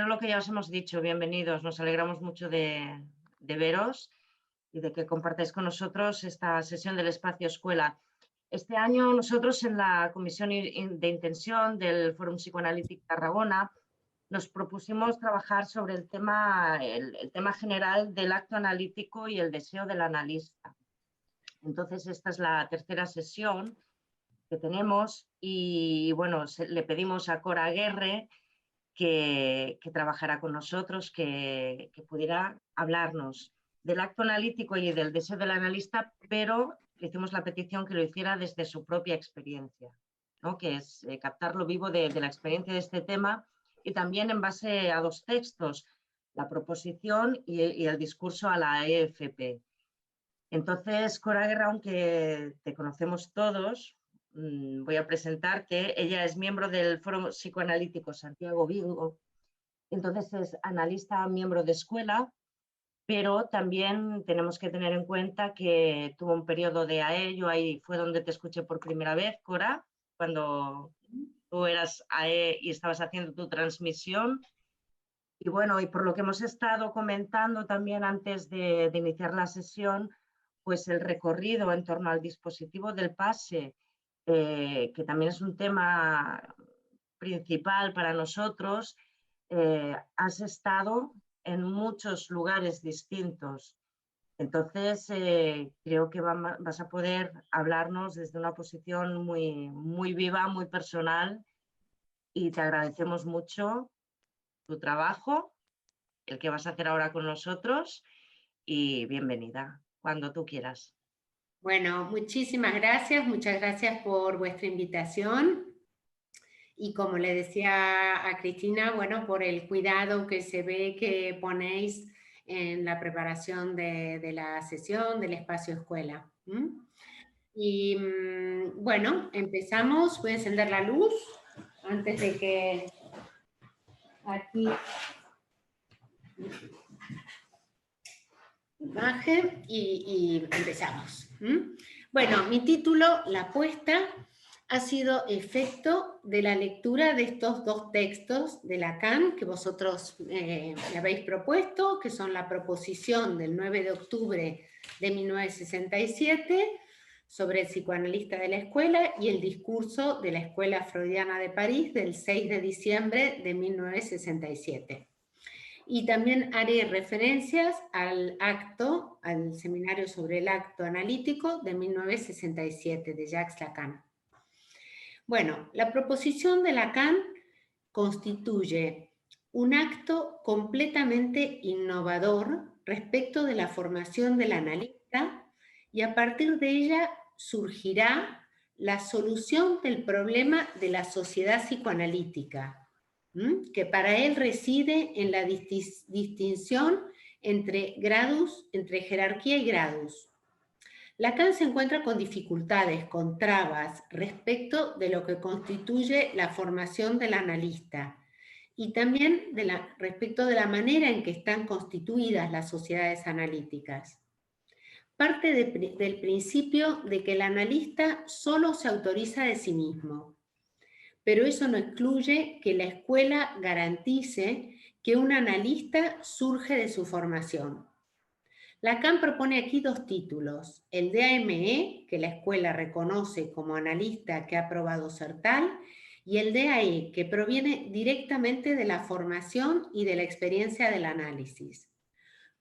lo que ya os hemos dicho, bienvenidos. Nos alegramos mucho de veros y de que compartáis con nosotros esta sesión del Espacio Escuela. Este año nosotros en la Comisión de Intención del Fórum Psicoanalític Tarragona nos propusimos trabajar sobre el tema general del acto analítico y el deseo del analista. Entonces esta es la tercera sesión que tenemos y bueno, le pedimos a Cora Aguerre que trabajará con nosotros, que pudiera hablarnos del acto analítico y del deseo del analista, pero le hicimos la petición que lo hiciera desde su propia experiencia, ¿no? Que es captarlo vivo de la experiencia de este tema y también en base a dos textos, la proposición y el discurso a la EFP. Entonces, Cora Aguerre, aunque te conocemos todos, voy a presentarte. Ella es miembro del Foro Psicoanalítico Santiago Vigo, entonces es analista, miembro de escuela, pero también tenemos que tener en cuenta que tuvo un periodo de AE. Yo ahí fue donde te escuché por primera vez, Cora, cuando tú eras AE y estabas haciendo tu transmisión. Y bueno, y por lo que hemos estado comentando también antes de iniciar la sesión, pues el recorrido en torno al dispositivo del PASE, que también es un tema principal para nosotros. Has estado en muchos lugares distintos. Entonces, creo que vas a poder hablarnos desde una posición muy viva, muy personal, y te agradecemos mucho tu trabajo, el que vas a hacer ahora con nosotros, y bienvenida, cuando tú quieras. Bueno, muchas gracias por vuestra invitación y como le decía a Cristina, bueno, por el cuidado que se ve que ponéis en la preparación de la sesión del espacio escuela. Y bueno, empezamos. Voy a encender la luz antes de que aquí baje y empezamos. Bueno, mi título, La apuesta, ha sido efecto de la lectura de estos dos textos de Lacan que vosotros me habéis propuesto, que son la proposición del 9 de octubre de 1967 sobre el psicoanalista de la escuela y el discurso de la Escuela Freudiana de París del 6 de diciembre de 1967. Y también haré referencias al seminario sobre el acto analítico de 1967 de Jacques Lacan. Bueno, la proposición de Lacan constituye un acto completamente innovador respecto de la formación del analista y a partir de ella surgirá la solución del problema de la sociedad psicoanalítica, que para él reside en la distinción entre jerarquía y gradus. Lacan se encuentra con dificultades, con trabas respecto de lo que constituye la formación del analista y también respecto de la manera en que están constituidas las sociedades analíticas. Parte del principio de que el analista solo se autoriza de sí mismo, pero eso no excluye que la escuela garantice que un analista surge de su formación. Lacan propone aquí dos títulos, el DAME, que la escuela reconoce como analista que ha probado ser tal, y el DAE, que proviene directamente de la formación y de la experiencia del análisis.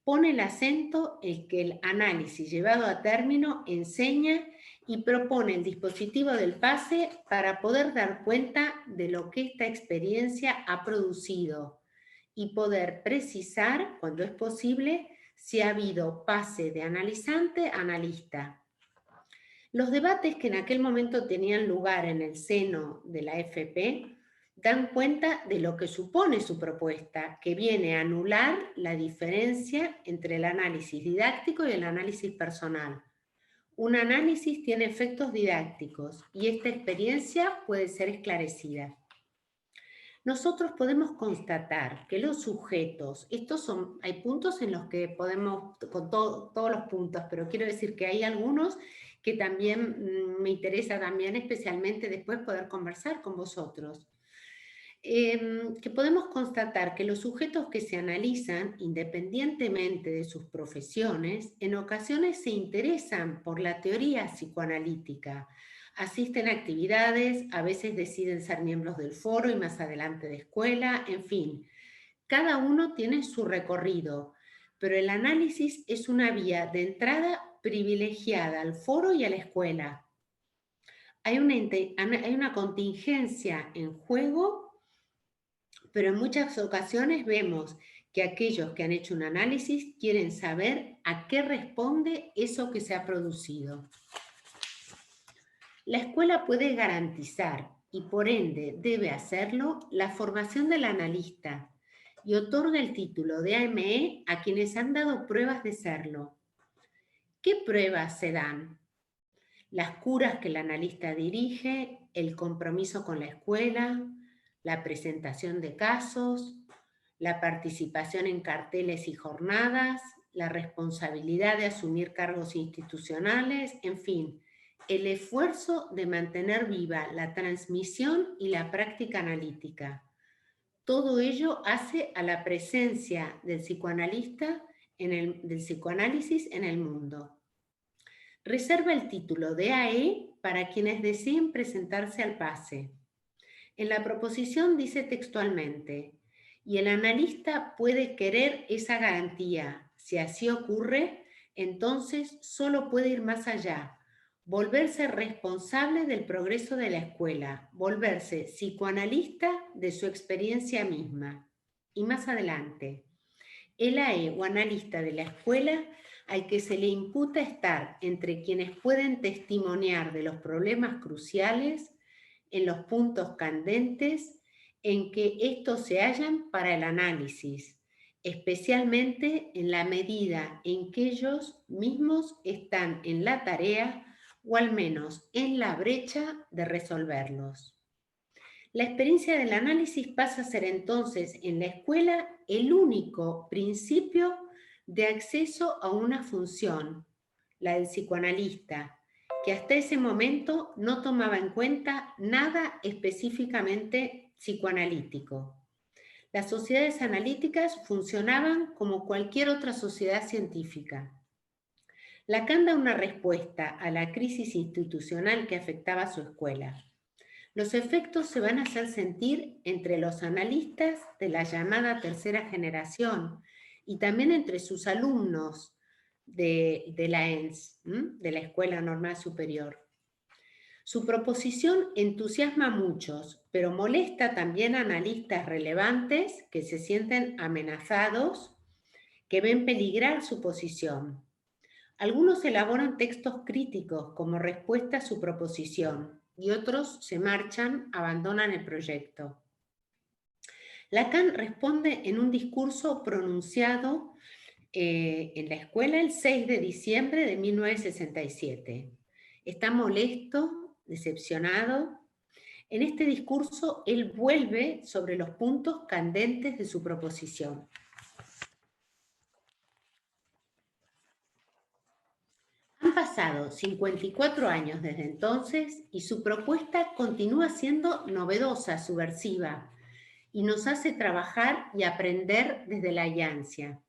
Pone el acento en que el análisis llevado a término enseña y propone el dispositivo del PASE para poder dar cuenta de lo que esta experiencia ha producido y poder precisar, cuando es posible, si ha habido pase de analizante a analista. Los debates que en aquel momento tenían lugar en el seno de la FP dan cuenta de lo que supone su propuesta, que viene a anular la diferencia entre el análisis didáctico y el análisis personal. Un análisis tiene efectos didácticos y esta experiencia puede ser esclarecida. Nosotros podemos constatar que los sujetos, hay puntos en los que podemos, con todos los puntos, pero quiero decir que hay algunos que también me interesa también especialmente después poder conversar con vosotros. que podemos constatar que los sujetos que se analizan, independientemente de sus profesiones, en ocasiones se interesan por la teoría psicoanalítica, asisten a actividades, a veces deciden ser miembros del foro y más adelante de escuela, en fin, cada uno tiene su recorrido, pero el análisis es una vía de entrada privilegiada al foro y a la escuela. Hay una contingencia en juego, pero en muchas ocasiones vemos que aquellos que han hecho un análisis quieren saber a qué responde eso que se ha producido. La escuela puede garantizar, y por ende debe hacerlo, la formación del analista y otorga el título de AME a quienes han dado pruebas de serlo. ¿Qué pruebas se dan? Las curas que el analista dirige, el compromiso con la escuela, la presentación de casos, la participación en carteles y jornadas, la responsabilidad de asumir cargos institucionales, en fin, el esfuerzo de mantener viva la transmisión y la práctica analítica. Todo ello hace a la presencia del psicoanalista, del psicoanálisis en el mundo. Reserva el título de AE para quienes deseen presentarse al PASE. En la proposición dice textualmente, y el analista puede querer esa garantía. Si así ocurre, entonces solo puede ir más allá, volverse responsable del progreso de la escuela, volverse psicoanalista de su experiencia misma. Y más adelante, el AE o analista de la escuela al que se le imputa estar entre quienes pueden testimoniar de los problemas cruciales, en los puntos candentes en que estos se hallan para el análisis, especialmente en la medida en que ellos mismos están en la tarea o al menos en la brecha de resolverlos. La experiencia del análisis pasa a ser entonces en la escuela el único principio de acceso a una función, la del psicoanalista, que hasta ese momento no tomaba en cuenta nada específicamente psicoanalítico. Las sociedades analíticas funcionaban como cualquier otra sociedad científica. Lacan da una respuesta a la crisis institucional que afectaba a su escuela. Los efectos se van a hacer sentir entre los analistas de la llamada tercera generación y también entre sus alumnos de la ENS, de la Escuela Normal Superior. Su proposición entusiasma a muchos, pero molesta también a analistas relevantes que se sienten amenazados, que ven peligrar su posición. Algunos elaboran textos críticos como respuesta a su proposición y otros se marchan, abandonan el proyecto. Lacan responde en un discurso pronunciado en la escuela el 6 de diciembre de 1967. Está molesto, decepcionado. En este discurso él vuelve sobre los puntos candentes de su proposición. Han pasado 54 años desde entonces y su propuesta continúa siendo novedosa, subversiva, y nos hace trabajar y aprender desde la ansia.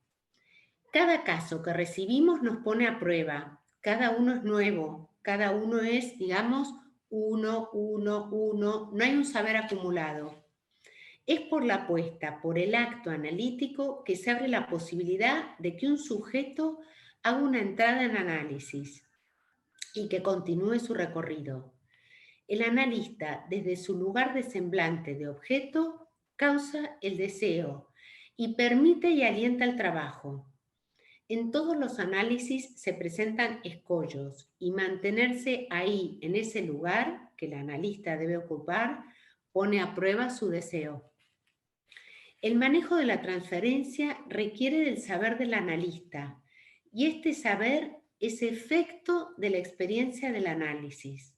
Cada caso que recibimos nos pone a prueba, cada uno es nuevo, cada uno es, digamos, uno, no hay un saber acumulado. Es por la apuesta, por el acto analítico, que se abre la posibilidad de que un sujeto haga una entrada en análisis y que continúe su recorrido. El analista, desde su lugar de semblante de objeto, causa el deseo y permite y alienta el trabajo. En todos los análisis se presentan escollos y mantenerse ahí, en ese lugar que el analista debe ocupar, pone a prueba su deseo. El manejo de la transferencia requiere del saber del analista y este saber es efecto de la experiencia del análisis.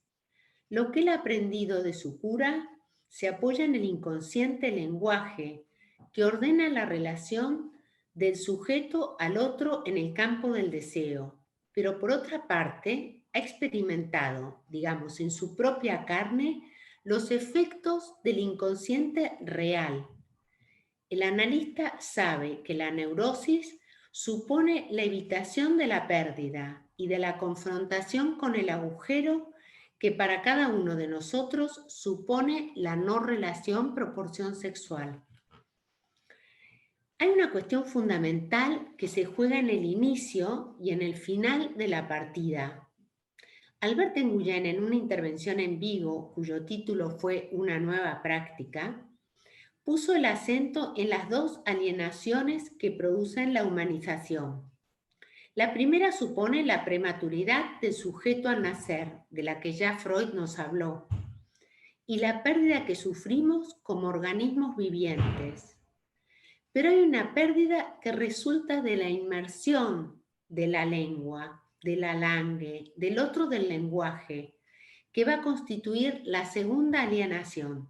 Lo que él ha aprendido de su cura se apoya en el inconsciente lenguaje que ordena la relación del sujeto al otro en el campo del deseo, pero por otra parte ha experimentado, digamos, en su propia carne los efectos del inconsciente real. El analista sabe que la neurosis supone la evitación de la pérdida y de la confrontación con el agujero que para cada uno de nosotros supone la no relación proporción sexual. Hay una cuestión fundamental que se juega en el inicio y en el final de la partida. Albert Nguyen, en una intervención en vivo, cuyo título fue Una nueva práctica, puso el acento en las dos alienaciones que producen la humanización. La primera supone la prematuridad del sujeto al nacer, de la que ya Freud nos habló, y la pérdida que sufrimos como organismos vivientes. Pero hay una pérdida que resulta de la inmersión de la lengua, de la langue, del otro del lenguaje, que va a constituir la segunda alienación.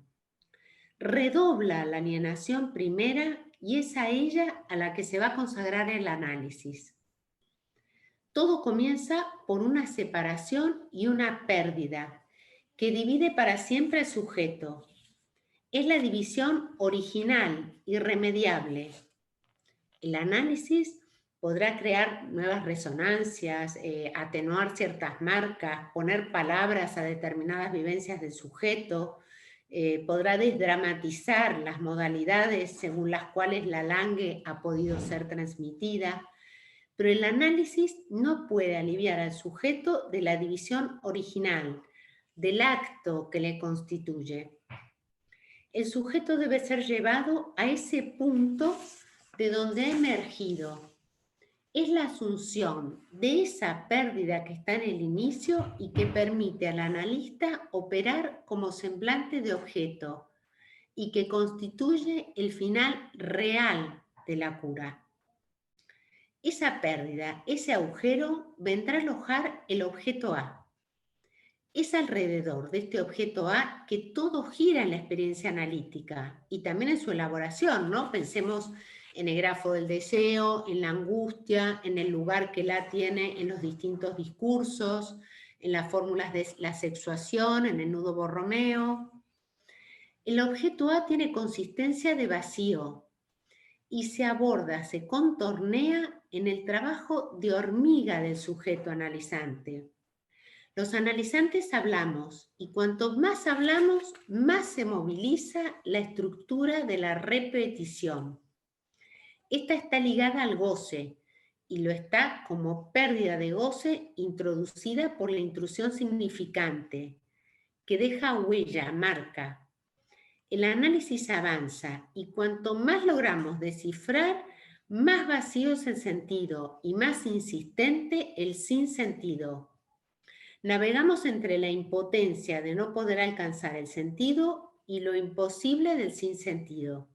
Redobla la alienación primera y es a ella a la que se va a consagrar el análisis. Todo comienza por una separación y una pérdida que divide para siempre el sujeto. Es la división original, irremediable. El análisis podrá crear nuevas resonancias, atenuar ciertas marcas, poner palabras a determinadas vivencias del sujeto, podrá desdramatizar las modalidades según las cuales la langue ha podido ser transmitida, pero el análisis no puede aliviar al sujeto de la división original, del acto que le constituye. El sujeto debe ser llevado a ese punto de donde ha emergido. Es la asunción de esa pérdida que está en el inicio y que permite al analista operar como semblante de objeto y que constituye el final real de la cura. Esa pérdida, ese agujero, vendrá a alojar el objeto A. Es alrededor de este objeto A que todo gira en la experiencia analítica y también en su elaboración, ¿no? Pensemos en el grafo del deseo, en la angustia, en el lugar que la tiene en los distintos discursos, en las fórmulas de la sexuación, en el nudo Borromeo. El objeto A tiene consistencia de vacío y se aborda, se contornea en el trabajo de hormiga del sujeto analizante. Los analizantes hablamos y cuanto más hablamos, más se moviliza la estructura de la repetición. Esta está ligada al goce y lo está como pérdida de goce introducida por la intrusión significante, que deja huella, marca. El análisis avanza y cuanto más logramos descifrar, más vacío es el sentido y más insistente el sinsentido. Navegamos entre la impotencia de no poder alcanzar el sentido y lo imposible del sinsentido.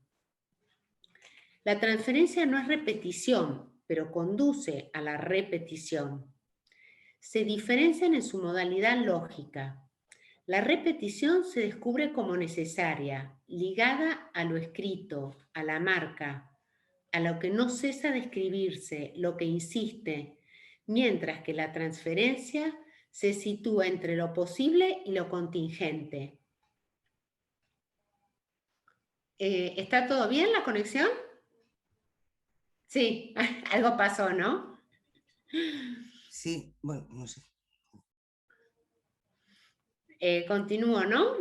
La transferencia no es repetición, pero conduce a la repetición. Se diferencian en su modalidad lógica. La repetición se descubre como necesaria, ligada a lo escrito, a la marca, a lo que no cesa de escribirse, lo que insiste, mientras que la transferencia se sitúa entre lo posible y lo contingente. ¿Está todo bien la conexión? Sí, algo pasó, ¿no? Sí, bueno, no sé. Continúo, ¿no?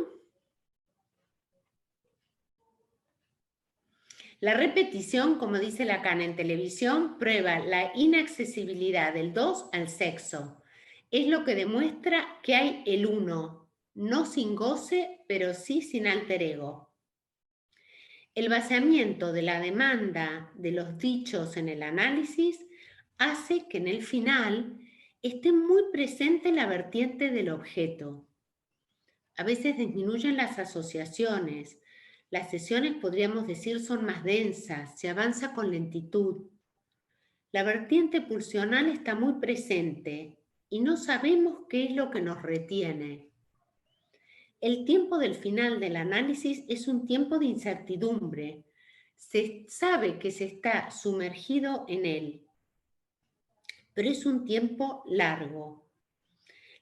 La repetición, como dice Lacan en televisión, prueba la inaccesibilidad del 2 al sexo. Es lo que demuestra que hay el uno, no sin goce, pero sí sin alter ego. El vaciamiento de la demanda de los dichos en el análisis hace que en el final esté muy presente la vertiente del objeto. A veces disminuyen las asociaciones. Las sesiones, podríamos decir, son más densas, se avanza con lentitud. La vertiente pulsional está muy presente y no sabemos qué es lo que nos retiene. El tiempo del final del análisis es un tiempo de incertidumbre. Se sabe que se está sumergido en él, pero es un tiempo largo.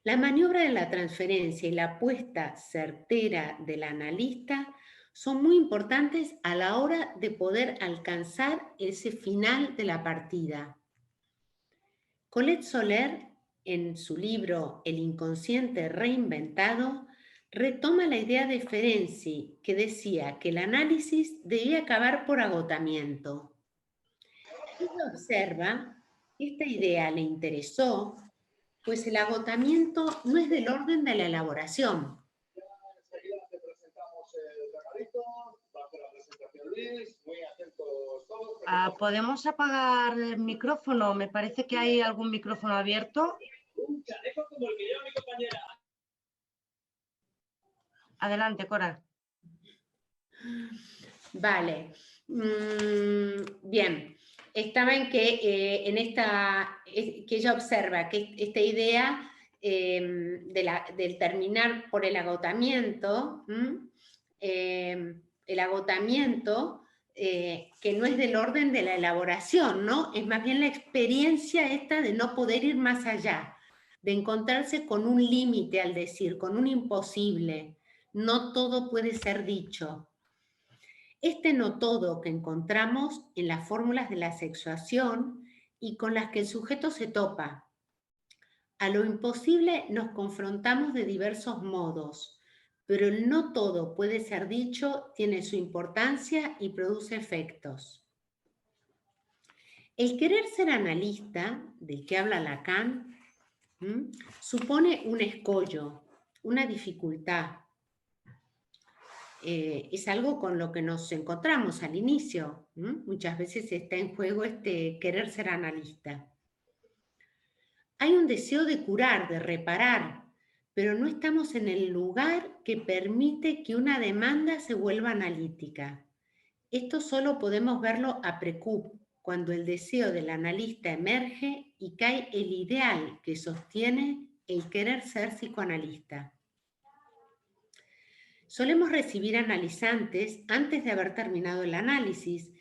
La maniobra de la transferencia y la apuesta certera del analista son muy importantes a la hora de poder alcanzar ese final de la partida. Colette Soler, en su libro El inconsciente reinventado, retoma la idea de Ferenczi, que decía que el análisis debía acabar por agotamiento. Ella observa que esta idea le interesó, pues el agotamiento no es del orden de la elaboración. Enseguida te presentamos el regalito, va a hacer la presentación Luis, muy atentos todos. ¿Podemos apagar el micrófono? Me parece que hay algún micrófono abierto. Un chaleco como el que lleva mi compañera. Adelante, Cora. Vale. Bien. Estaba en que que ella observa que esta idea del terminar por el agotamiento, que no es del orden de la elaboración, ¿no? Es más bien la experiencia esta de no poder ir más allá, de encontrarse con un límite al decir, con un imposible. No todo puede ser dicho. Este no todo que encontramos en las fórmulas de la sexuación y con las que el sujeto se topa. A lo imposible nos confrontamos de diversos modos, pero el no todo puede ser dicho tiene su importancia y produce efectos. El querer ser analista, del que habla Lacan, supone un escollo, una dificultad. Es algo con lo que nos encontramos al inicio. Muchas veces está en juego este querer ser analista. Hay un deseo de curar, de reparar, pero no estamos en el lugar que permite que una demanda se vuelva analítica. Esto solo podemos verlo a precup, cuando el deseo del analista emerge y cae el ideal que sostiene el querer ser psicoanalista. Solemos recibir analizantes antes de haber terminado el análisis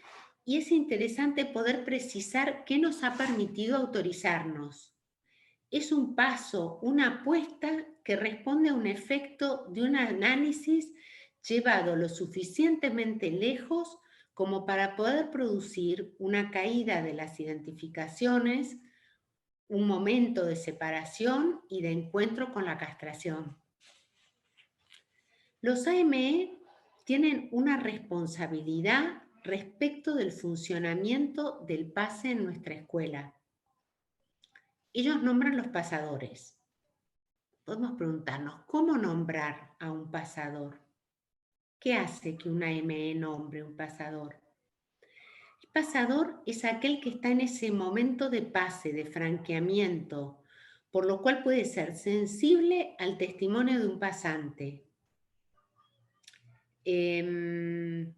y es interesante poder precisar qué nos ha permitido autorizarnos. Es un paso, una apuesta que responde a un efecto de un análisis llevado lo suficientemente lejos como para poder producir una caída de las identificaciones, un momento de separación y de encuentro con la castración. Los AME tienen una responsabilidad respecto del funcionamiento del pase en nuestra escuela. Ellos nombran los pasadores. Podemos preguntarnos, ¿cómo nombrar a un pasador? ¿Qué hace que una AME nombre un pasador? El pasador es aquel que está en ese momento de pase, de franqueamiento, por lo cual puede ser sensible al testimonio de un pasante. El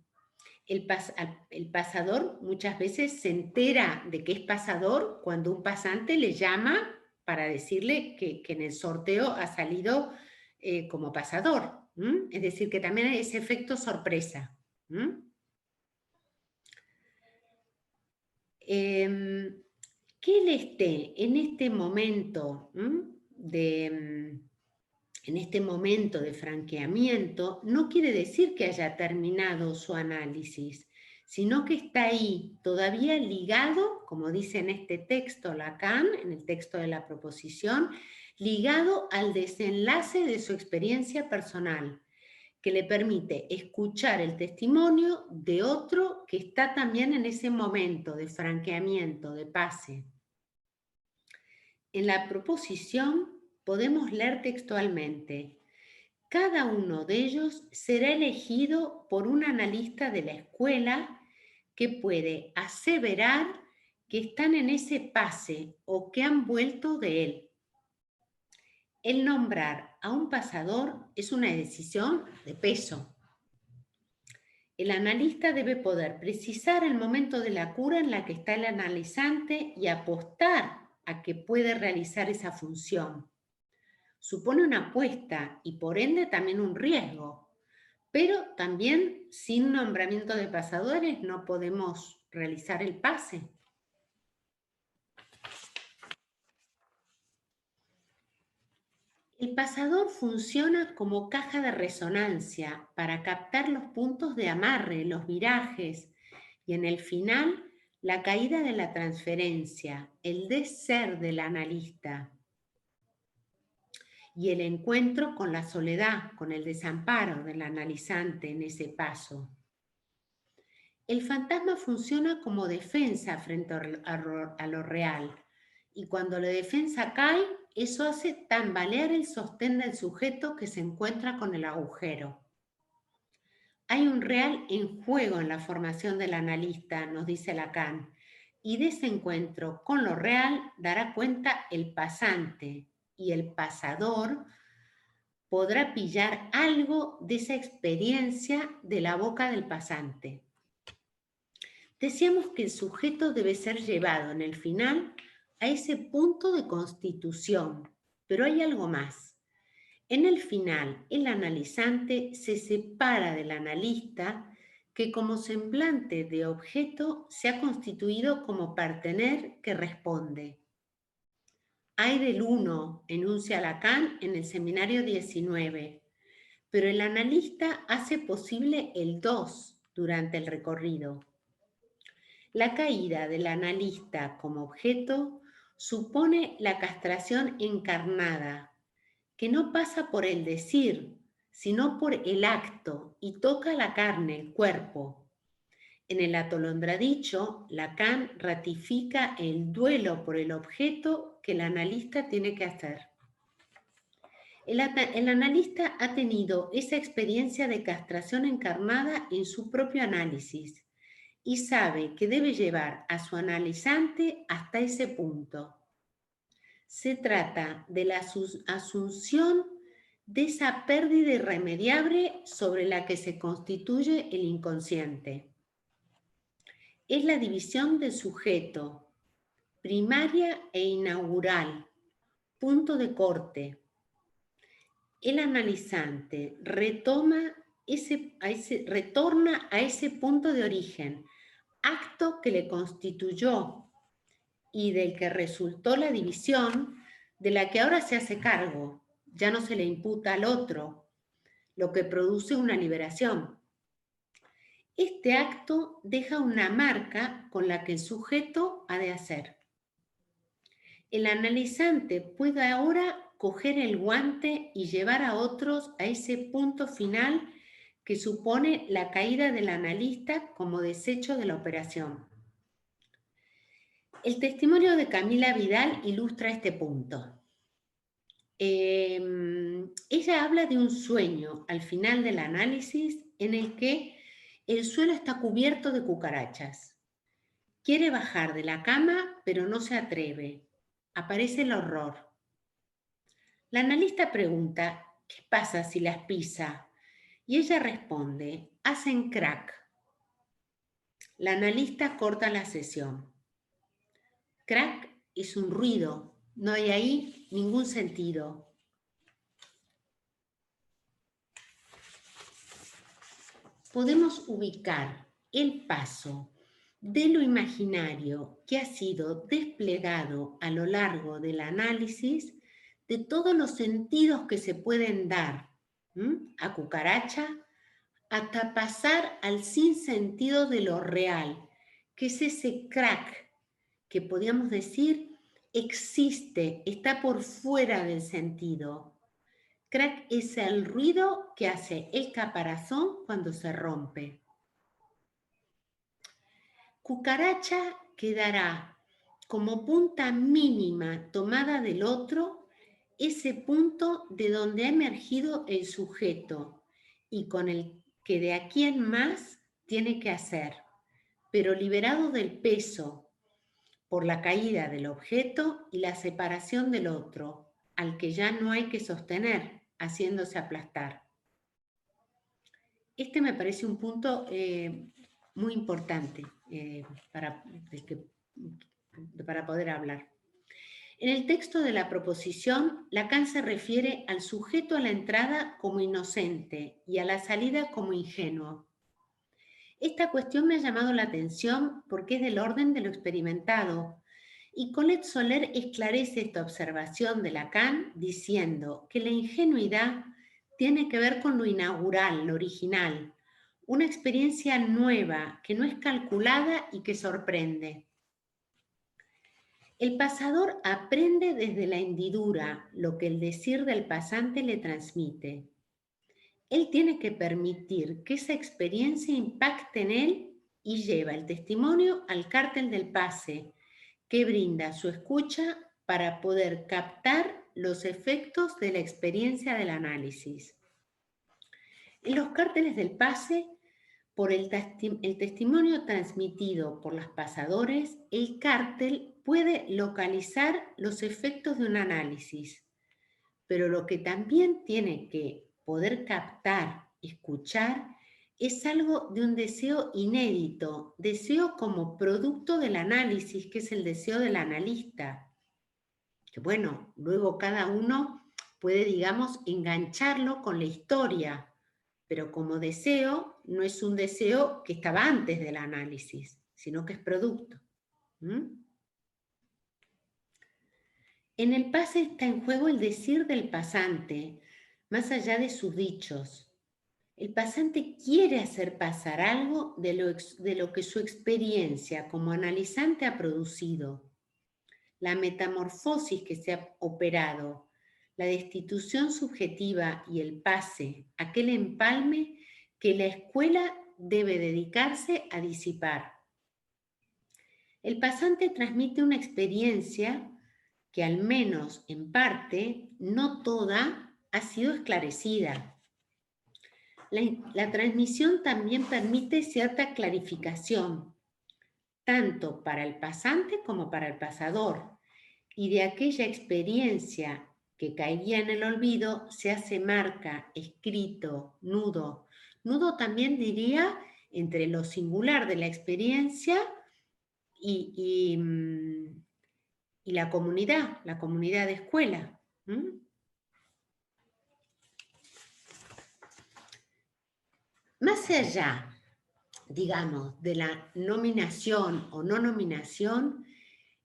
pasador muchas veces se entera de que es pasador cuando un pasante le llama para decirle que en el sorteo ha salido como pasador. Es decir, que también hay ese efecto sorpresa. Que él esté en este momento de franqueamiento no quiere decir que haya terminado su análisis, sino que está ahí todavía ligado, como dice en este texto Lacan, en el texto de la proposición, ligado al desenlace de su experiencia personal, que le permite escuchar el testimonio de otro que está también en ese momento de franqueamiento, de pase. En la proposición podemos leer textualmente: cada uno de ellos será elegido por un analista de la escuela que puede aseverar que están en ese pase o que han vuelto de él. El nombrar a un pasador es una decisión de peso. El analista debe poder precisar el momento de la cura en la que está el analizante y apostar a que puede realizar esa función. Supone una apuesta y por ende también un riesgo, pero también sin nombramiento de pasadores no podemos realizar el pase. El pasador funciona como caja de resonancia para captar los puntos de amarre, los virajes, y en el final, la caída de la transferencia, el desser del analista y el encuentro con la soledad, con el desamparo del analizante en ese paso. El fantasma funciona como defensa frente a lo real, y cuando la defensa cae, eso hace tambalear el sostén del sujeto que se encuentra con el agujero. Hay un real en juego en la formación del analista, nos dice Lacan, y de ese encuentro con lo real dará cuenta el pasante, y el pasador podrá pillar algo de esa experiencia de la boca del pasante. Decíamos que el sujeto debe ser llevado en el final a ese punto de constitución, pero hay algo más. En el final, el analizante se separa del analista que como semblante de objeto se ha constituido como partener que responde. Hay del uno, enuncia Lacan en el seminario 19, pero el analista hace posible el 2 durante el recorrido. La caída del analista como objeto supone la castración encarnada, que no pasa por el decir, sino por el acto y toca la carne, el cuerpo. En el atolondradicho, Lacan ratifica el duelo por el objeto que el analista tiene que hacer. El analista ha tenido esa experiencia de castración encarnada en su propio análisis y sabe que debe llevar a su analizante hasta ese punto. Se trata de la asunción de esa pérdida irremediable sobre la que se constituye el inconsciente. Es la división del sujeto, primaria e inaugural, punto de corte. El analizante retorna a ese punto de origen, acto que le constituyó y del que resultó la división, de la que ahora se hace cargo, ya no se le imputa al otro, lo que produce una liberación. Este acto deja una marca con la que el sujeto ha de hacer. El analizante puede ahora coger el guante y llevar a otros a ese punto final que supone la caída del analista como desecho de la operación. El testimonio de Camila Vidal ilustra este punto. Ella habla de un sueño al final del análisis en el que el suelo está cubierto de cucarachas. Quiere bajar de la cama, pero no se atreve. Aparece el horror. La analista pregunta, ¿qué pasa si las pisa? Y ella responde, hacen crack. La analista corta la sesión. Crack es un ruido, no hay ahí ningún sentido. Podemos ubicar el paso de lo imaginario que ha sido desplegado a lo largo del análisis de todos los sentidos que se pueden dar a cucaracha hasta pasar al sinsentido de lo real, que es ese crack que podríamos decir existe, está por fuera del sentido. Crack es el ruido que hace el caparazón cuando se rompe. Cucaracha quedará como punta mínima tomada del otro, ese punto de donde ha emergido el sujeto y con el que de aquí en más tiene que hacer, pero liberado del peso por la caída del objeto y la separación del otro, al que ya no hay que sostener, haciéndose aplastar. Este me parece un punto muy importante para poder hablar. En el texto de la proposición, Lacan se refiere al sujeto a la entrada como inocente y a la salida como ingenuo. Esta cuestión me ha llamado la atención porque es del orden de lo experimentado Y Colette Soler esclarece esta observación de Lacan diciendo que la ingenuidad tiene que ver con lo inaugural, lo original, una experiencia nueva que no es calculada y que sorprende. El pasador aprende desde la hendidura lo que el decir del pasante le transmite. Él tiene que permitir que esa experiencia impacte en él y lleva el testimonio al cártel del pase, que brinda su escucha para poder captar los efectos de la experiencia del análisis. En los cárteles del pase, por el testimonio transmitido por los pasadores, el cártel puede localizar los efectos de un análisis, pero lo que también tiene que poder captar, escuchar, es algo de un deseo inédito, deseo como producto del análisis, que es el deseo del analista. Que bueno, luego cada uno puede, digamos, engancharlo con la historia, pero como deseo no es un deseo que estaba antes del análisis, sino que es producto. En el pase está en juego el decir del pasante, más allá de sus dichos. El pasante quiere hacer pasar algo de lo que su experiencia como analizante ha producido. La metamorfosis que se ha operado, la destitución subjetiva y el pase, aquel empalme que la escuela debe dedicarse a disipar. El pasante transmite una experiencia que al menos en parte, no toda, ha sido esclarecida. La transmisión también permite cierta clarificación, tanto para el pasante como para el pasador, y de aquella experiencia que caía en el olvido se hace marca, escrito, nudo. Nudo también diría entre lo singular de la experiencia y la comunidad de escuela. Más allá, digamos, de la nominación o no nominación,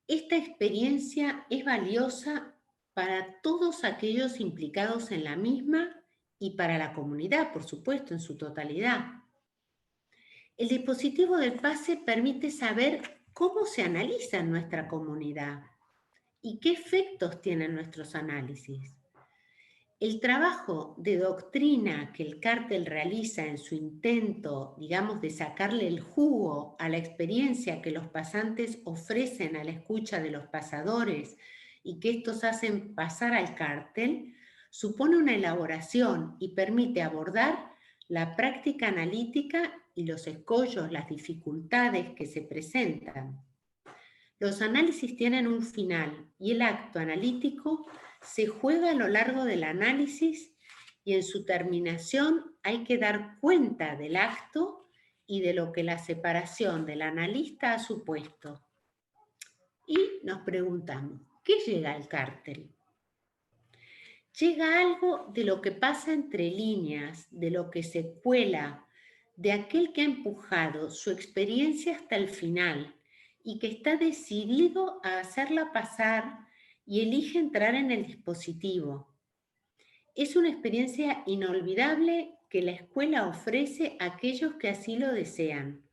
esta experiencia es valiosa para todos aquellos implicados en la misma y para la comunidad, por supuesto, en su totalidad. El dispositivo del pase permite saber cómo se analiza en nuestra comunidad y qué efectos tienen nuestros análisis. El trabajo de doctrina que el cártel realiza en su intento, digamos, de sacarle el jugo a la experiencia que los pasantes ofrecen a la escucha de los pasadores y que estos hacen pasar al cártel, supone una elaboración y permite abordar la práctica analítica y los escollos, las dificultades que se presentan. Los análisis tienen un final y el acto analítico se juega a lo largo del análisis y en su terminación hay que dar cuenta del acto y de lo que la separación del analista ha supuesto. Y nos preguntamos, ¿qué llega al cártel? Llega algo de lo que pasa entre líneas, de lo que se cuela, de aquel que ha empujado su experiencia hasta el final y que está decidido a hacerla pasar y elige entrar en el dispositivo. Es una experiencia inolvidable que la escuela ofrece a aquellos que así lo desean.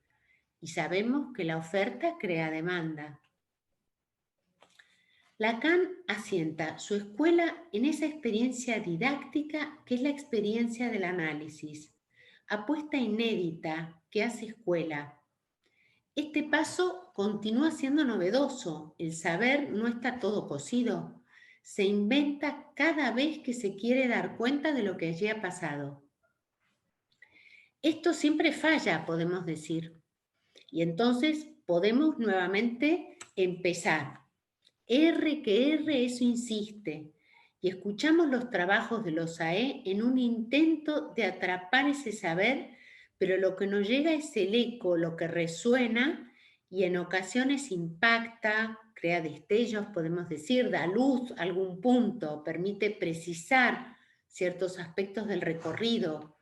Y sabemos que la oferta crea demanda. Lacan asienta su escuela en esa experiencia didáctica que es la experiencia del análisis, apuesta inédita que hace escuela. Este paso continúa siendo novedoso, el saber no está todo cocido, se inventa cada vez que se quiere dar cuenta de lo que allí ha pasado. Esto siempre falla, podemos decir, y entonces podemos nuevamente empezar. Eso insiste, y escuchamos los trabajos de los AE en un intento de atrapar ese saber, pero lo que nos llega es el eco, lo que resuena y en ocasiones impacta, crea destellos, podemos decir, da luz a algún punto, permite precisar ciertos aspectos del recorrido,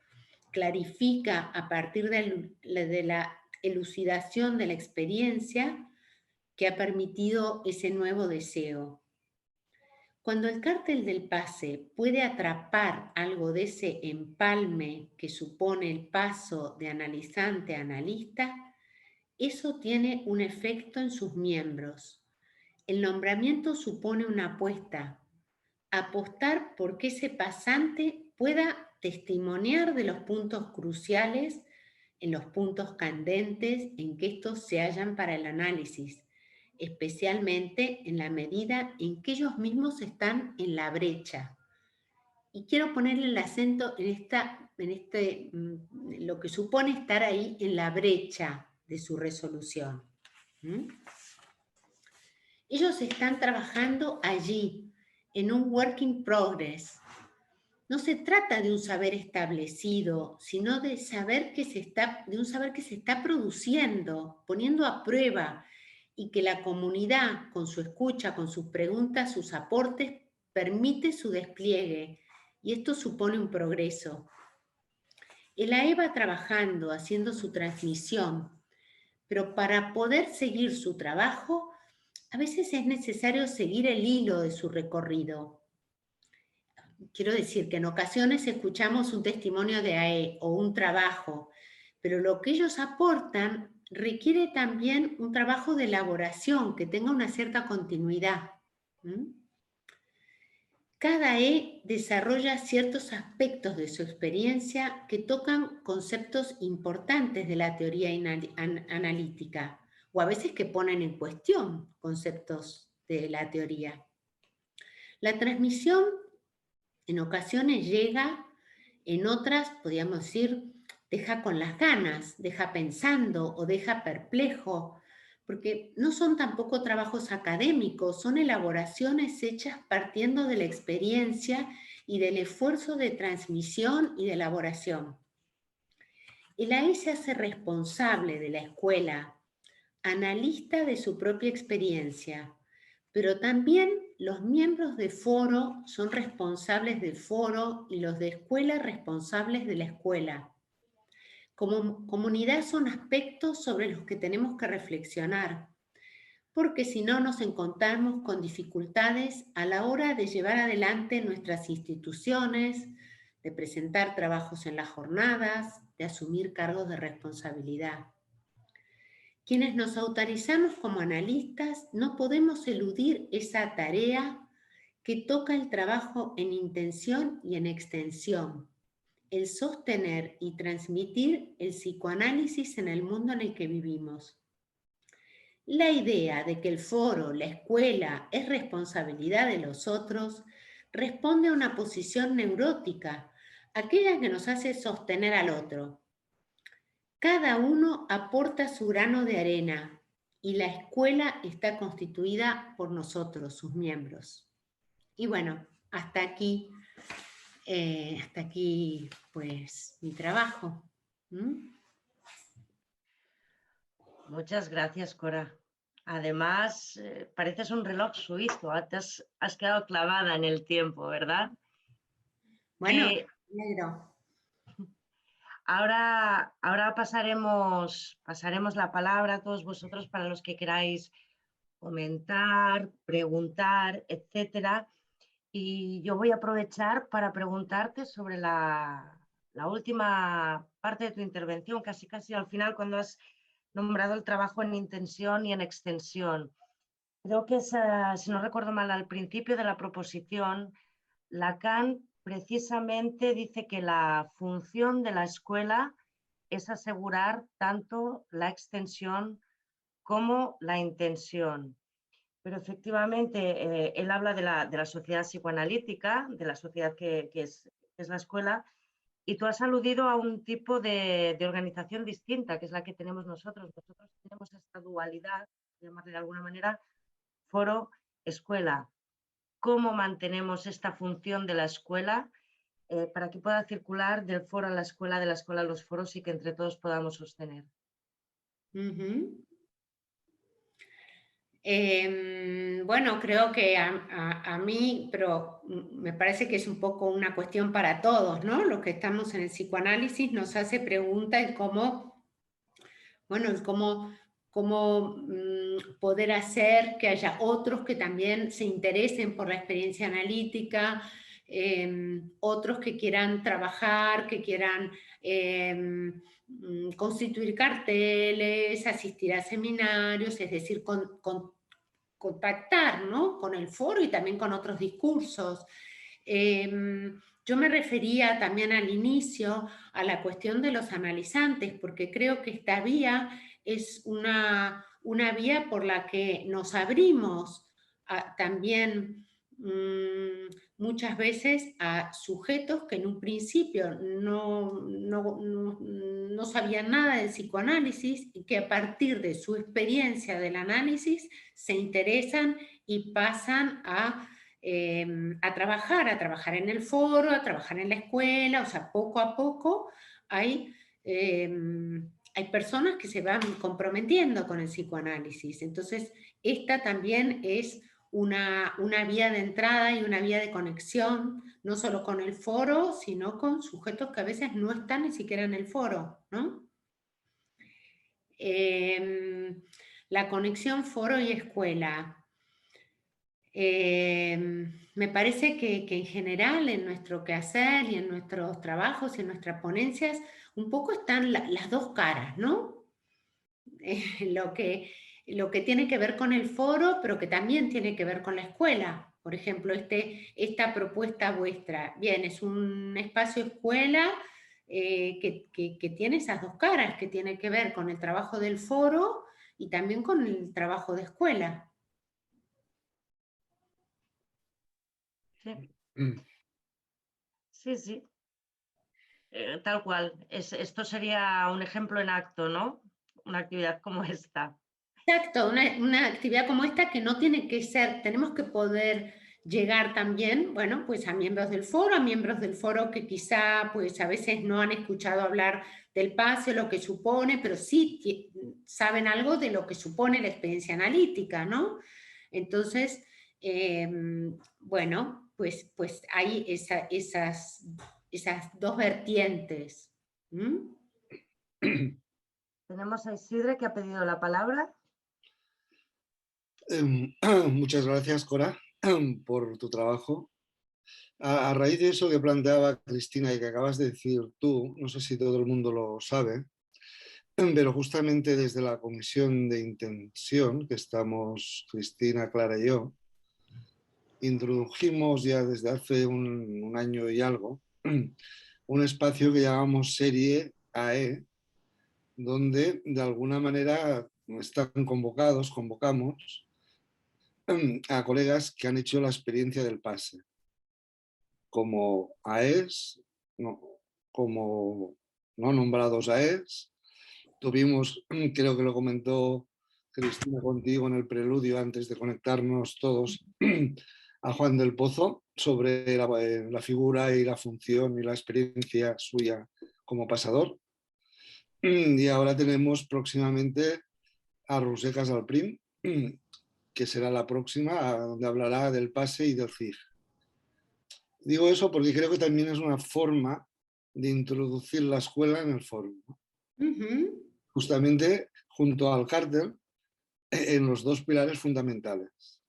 clarifica a partir de la elucidación de la experiencia que ha permitido ese nuevo deseo. Cuando el cártel del pase puede atrapar algo de ese empalme que supone el paso de analizante a analista, eso tiene un efecto en sus miembros. El nombramiento supone una apuesta. Apostar por que ese pasante pueda testimoniar de los puntos cruciales, en los puntos candentes en que estos se hallan para el análisis, especialmente en la medida en que ellos mismos están en la brecha. Y quiero ponerle el acento en lo que supone estar ahí en la brecha de su resolución. Ellos están trabajando allí, en un work in progress. No se trata de un saber establecido, sino de un saber que se está produciendo, poniendo a prueba, y que la comunidad, con su escucha, con sus preguntas, sus aportes, permite su despliegue, y esto supone un progreso. El AE va trabajando, haciendo su transmisión, pero para poder seguir su trabajo, a veces es necesario seguir el hilo de su recorrido. Quiero decir que en ocasiones escuchamos un testimonio de AE o un trabajo, pero lo que ellos aportan requiere también un trabajo de elaboración que tenga una cierta continuidad. Cada AE desarrolla ciertos aspectos de su experiencia que tocan conceptos importantes de la teoría analítica, o a veces que ponen en cuestión conceptos de la teoría. La transmisión en ocasiones llega, en otras, podríamos decir, deja con las ganas, deja pensando o deja perplejo, porque no son tampoco trabajos académicos, son elaboraciones hechas partiendo de la experiencia y del esfuerzo de transmisión y de elaboración. El AE se hace responsable de la escuela, analista de su propia experiencia, pero también los miembros de foro son responsables del foro y los de escuela responsables de la escuela. Como comunidad son aspectos sobre los que tenemos que reflexionar, porque si no nos encontramos con dificultades a la hora de llevar adelante nuestras instituciones, de presentar trabajos en las jornadas, de asumir cargos de responsabilidad. Quienes nos autorizamos como analistas no podemos eludir esa tarea que toca el trabajo en intención y en extensión, el sostener y transmitir el psicoanálisis en el mundo en el que vivimos. La idea de que el foro, la escuela, es responsabilidad de los otros, responde a una posición neurótica, aquella que nos hace sostener al otro. Cada uno aporta su grano de arena y la escuela está constituida por nosotros, sus miembros. Y bueno, hasta aquí pues mi trabajo. Muchas gracias, Cora. Además, pareces un reloj suizo, has quedado clavada en el tiempo, ¿verdad? Bueno, negro. Ahora pasaremos la palabra a todos vosotros para los que queráis comentar, preguntar, etcétera. Y yo voy a aprovechar para preguntarte sobre la última parte de tu intervención, casi al final, cuando has nombrado el trabajo en intención y en extensión. Creo que es, si no recuerdo mal, al principio de la proposición, Lacan precisamente dice que la función de la escuela es asegurar tanto la extensión como la intención. Pero efectivamente, él habla de la sociedad psicoanalítica, de la sociedad que es la escuela, y tú has aludido a un tipo de organización distinta, que es la que tenemos nosotros. Nosotros tenemos esta dualidad, llamarle de alguna manera, foro-escuela. ¿Cómo mantenemos esta función de la escuela para que pueda circular del foro a la escuela, de la escuela a los foros y que entre todos podamos sostener? Bueno, creo que a mí, pero me parece que es un poco una cuestión para todos, ¿no? Los que estamos en el psicoanálisis nos hace preguntas cómo poder hacer que haya otros que también se interesen por la experiencia analítica, otros que quieran trabajar, que quieran constituir carteles, asistir a seminarios, es decir, contactar, ¿no?, con el foro y también con otros discursos. Yo me refería también al inicio a la cuestión de los analizantes, porque creo que esta vía es una vía por la que nos abrimos también muchas veces a sujetos que en un principio no sabían nada del psicoanálisis y que a partir de su experiencia del análisis se interesan y pasan a trabajar en el foro, a trabajar en la escuela, o sea, poco a poco hay personas que se van comprometiendo con el psicoanálisis. Entonces, esta también es una vía de entrada y una vía de conexión, no solo con el foro, sino con sujetos que a veces no están ni siquiera en el foro, ¿no? La conexión foro y escuela. Me parece que en general en nuestro quehacer y en nuestros trabajos y en nuestras ponencias un poco están las dos caras, ¿no? Lo que tiene que ver con el foro, pero que también tiene que ver con la escuela. Por ejemplo, esta propuesta vuestra, bien, es un espacio escuela que tiene esas dos caras, que tiene que ver con el trabajo del foro y también con el trabajo de escuela. Sí, sí, sí. Tal cual. Esto sería un ejemplo en acto, ¿no? Una actividad como esta. Exacto, una actividad como esta que no tiene que ser, tenemos que poder llegar también, bueno, pues a miembros del foro que quizá pues a veces no han escuchado hablar del PASE, lo que supone, pero sí saben algo de lo que supone la experiencia analítica, ¿no? Entonces, bueno, pues hay esas dos vertientes. Tenemos a Isidre que ha pedido la palabra. Muchas gracias, Cora, por tu trabajo. A raíz de eso que planteaba Cristina y que acabas de decir tú, no sé si todo el mundo lo sabe, pero justamente desde la comisión de intención, que estamos Cristina, Clara y yo, introdujimos ya desde hace un año y algo un espacio que llamamos Serie AE, donde de alguna manera convocamos a colegas que han hecho la experiencia del PASE, como AES, como no nombrados AES. Tuvimos, creo que lo comentó Cristina contigo en el preludio antes de conectarnos todos, a Juan del Pozo sobre la figura y la función y la experiencia suya como pasador. Y ahora tenemos próximamente a Roser Casalprim, que será la próxima, donde hablará del PASE y del CIG. Digo eso porque creo que también es una forma de introducir la escuela en el foro. Justamente junto al cártel, en los dos pilares fundamentales.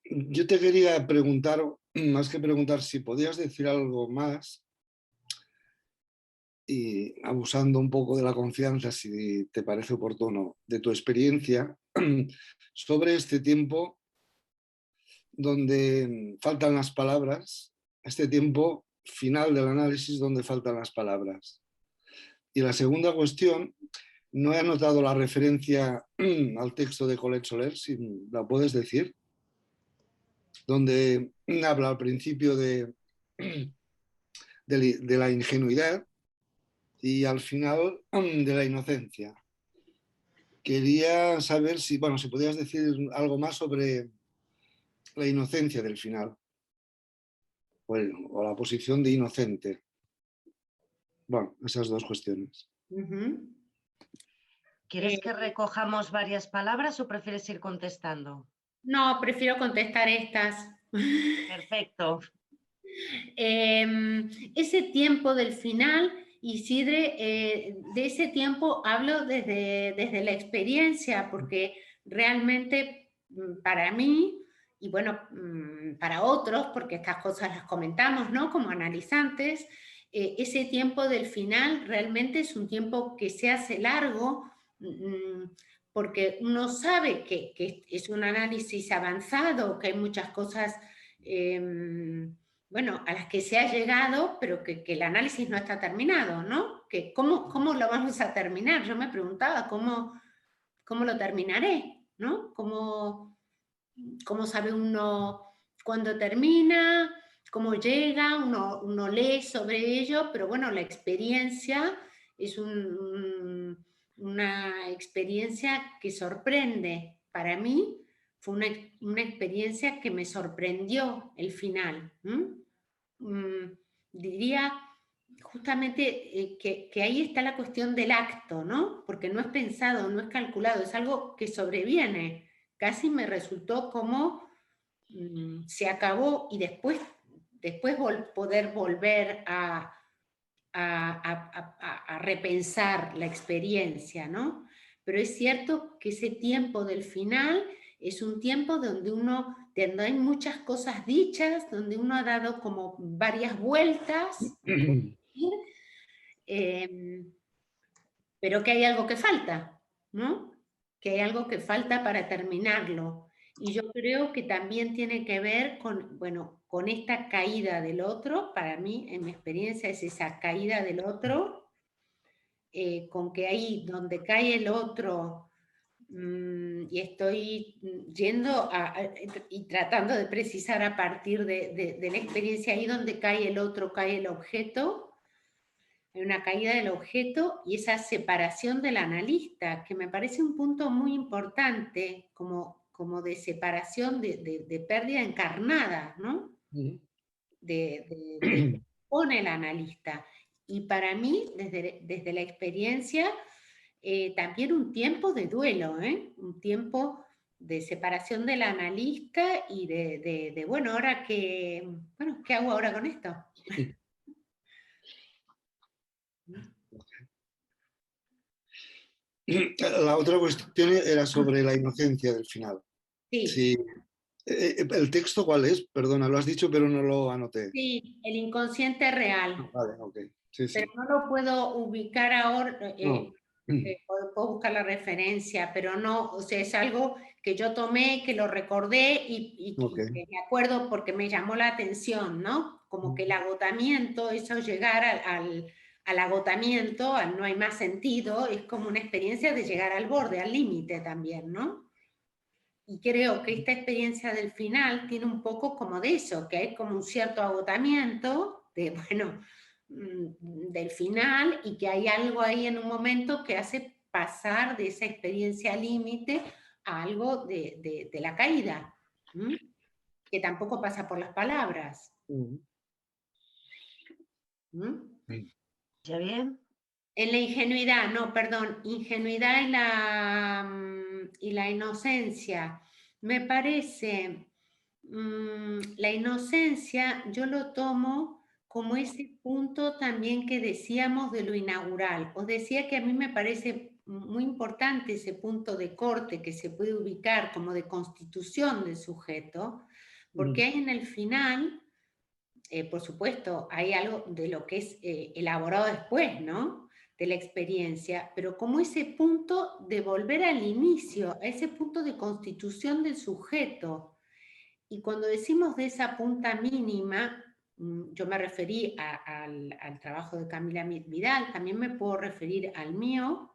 Yo te quería preguntar, más que preguntar, si podías decir algo más, y abusando un poco de la confianza, si te parece oportuno, de tu experiencia, sobre este tiempo donde faltan las palabras, este tiempo final del análisis donde faltan las palabras. Y la segunda cuestión, no he anotado la referencia al texto de Colette Soler, si la puedes decir, donde habla al principio de la ingenuidad y al final de la inocencia. Quería saber si podías decir algo más sobre la inocencia del final, o la posición de inocente. Bueno, esas dos cuestiones. ¿Quieres que recojamos varias palabras o prefieres ir contestando? No, prefiero contestar estas. Perfecto. Ese tiempo del final Isidre, de ese tiempo hablo desde la experiencia, porque realmente para mí, y bueno, para otros, porque estas cosas las comentamos, ¿no? Como analizantes, ese tiempo del final realmente es un tiempo que se hace largo, porque uno sabe que es un análisis avanzado, que hay muchas cosas, bueno, a las que se ha llegado, pero que el análisis no está terminado, ¿no? Que ¿cómo lo vamos a terminar? Yo me preguntaba, ¿cómo lo terminaré? ¿No? ¿Cómo sabe uno cuándo termina? ¿Cómo llega? Uno lee sobre ello, pero bueno, la experiencia es una experiencia que sorprende. Para mí fue una experiencia que me sorprendió el final. Diría justamente que ahí está la cuestión del acto, ¿no? Porque no es pensado, no es calculado, es algo que sobreviene. Casi me resultó como se acabó y después poder volver a repensar la experiencia, ¿no? Pero es cierto que ese tiempo del final es un tiempo donde hay muchas cosas dichas, donde uno ha dado como varias vueltas, pero que hay algo que falta, ¿no? Que hay algo que falta para terminarlo. Y yo creo que también tiene que ver con, bueno, con esta caída del otro. Para mí, en mi experiencia, es esa caída del otro, con que ahí donde cae el otro, y estoy yendo y tratando de precisar a partir de la experiencia, ahí donde cae el otro, cae el objeto. Hay una caída del objeto y esa separación del analista, que me parece un punto muy importante, como de separación, de pérdida encarnada, ¿no? De pone el analista. Y para mí, desde la experiencia, también un tiempo de duelo, un tiempo de separación del analista y bueno, ahora ¿qué hago ahora con esto? La otra cuestión era sobre la inocencia del final. Sí. Sí. ¿El texto cuál es? Perdona, lo has dicho, pero no lo anoté. Sí, el inconsciente real. Vale, ok. Sí, sí. Pero no lo puedo ubicar ahora, No. puedo buscar la referencia, pero no, o sea, es algo que yo tomé, que lo recordé y Okay. que me acuerdo porque me llamó la atención, ¿no? Como que el agotamiento, eso llegar al agotamiento, al no hay más sentido, es como una experiencia de llegar al borde, al límite también, ¿no? Y creo que esta experiencia del final tiene un poco como de eso, que hay como un cierto agotamiento del final y que hay algo ahí en un momento que hace pasar de esa experiencia límite a algo de la caída, que tampoco pasa por las palabras. ¿Ya bien? En la ingenuidad, no, perdón, ingenuidad y la inocencia. Me parece, la inocencia yo lo tomo como ese punto también que decíamos de lo inaugural. Os decía que a mí me parece muy importante ese punto de corte que se puede ubicar como de constitución del sujeto, porque hay en el final, por supuesto, hay algo de lo que es elaborado después, ¿no? De la experiencia, pero como ese punto de volver al inicio, a ese punto de constitución del sujeto. Y cuando decimos de esa punta mínima, yo me referí al trabajo de Camila Vidal, también me puedo referir al mío,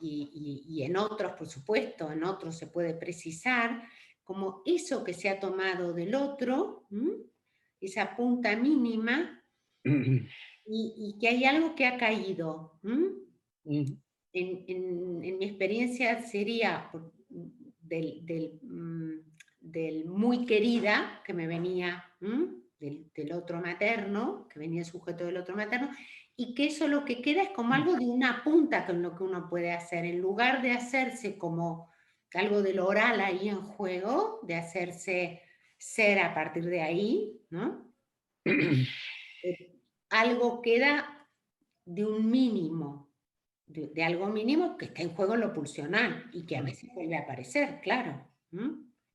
y en otros, por supuesto, en otros se puede precisar, como eso que se ha tomado del otro, esa punta mínima, y que hay algo que ha caído. En mi experiencia sería del muy querida, que me venía del otro materno, que venía el sujeto del otro materno, y que eso lo que queda es como algo de una punta con lo que uno puede hacer, en lugar de hacerse como algo del oral ahí en juego, de hacerse ser a partir de ahí, ¿no? algo queda de un mínimo, de algo mínimo que está en juego en lo pulsional y que a veces vuelve a aparecer, claro.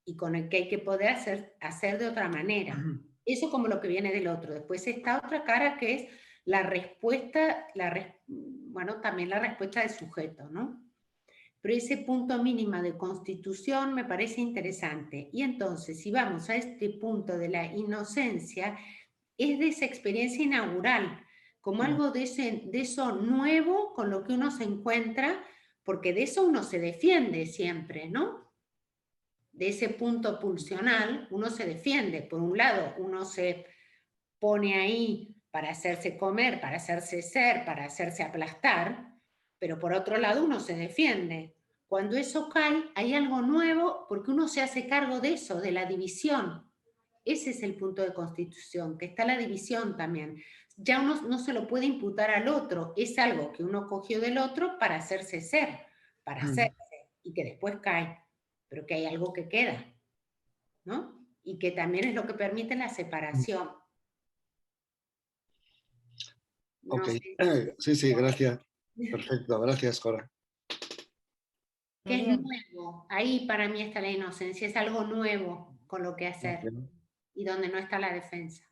Y con el que hay que poder hacer de otra manera. Eso como lo que viene del otro. Después está otra cara que es la respuesta, bueno, también la respuesta del sujeto, ¿no? Pero ese punto mínimo de constitución me parece interesante. Y entonces, si vamos a este punto de la inocencia, es de esa experiencia inaugural, como algo de eso nuevo con lo que uno se encuentra, porque de eso uno se defiende siempre, ¿no? De ese punto pulsional uno se defiende. Por un lado, uno se pone ahí para hacerse comer, para hacerse ser, para hacerse aplastar, pero por otro lado uno se defiende. Cuando eso cae, hay algo nuevo porque uno se hace cargo de eso, de la división. Ese es el punto de constitución, que está la división también. Ya uno no se lo puede imputar al otro, es algo que uno cogió del otro para hacerse ser, para hacerse, y que después cae, pero que hay algo que queda, ¿no? Y que también es lo que permite la separación. No Ok, sé. sí, gracias. Perfecto, gracias, Cora. Que Muy es bien. nuevo. Ahí para mí está la inocencia, es algo nuevo con lo que hacer y donde no está la defensa.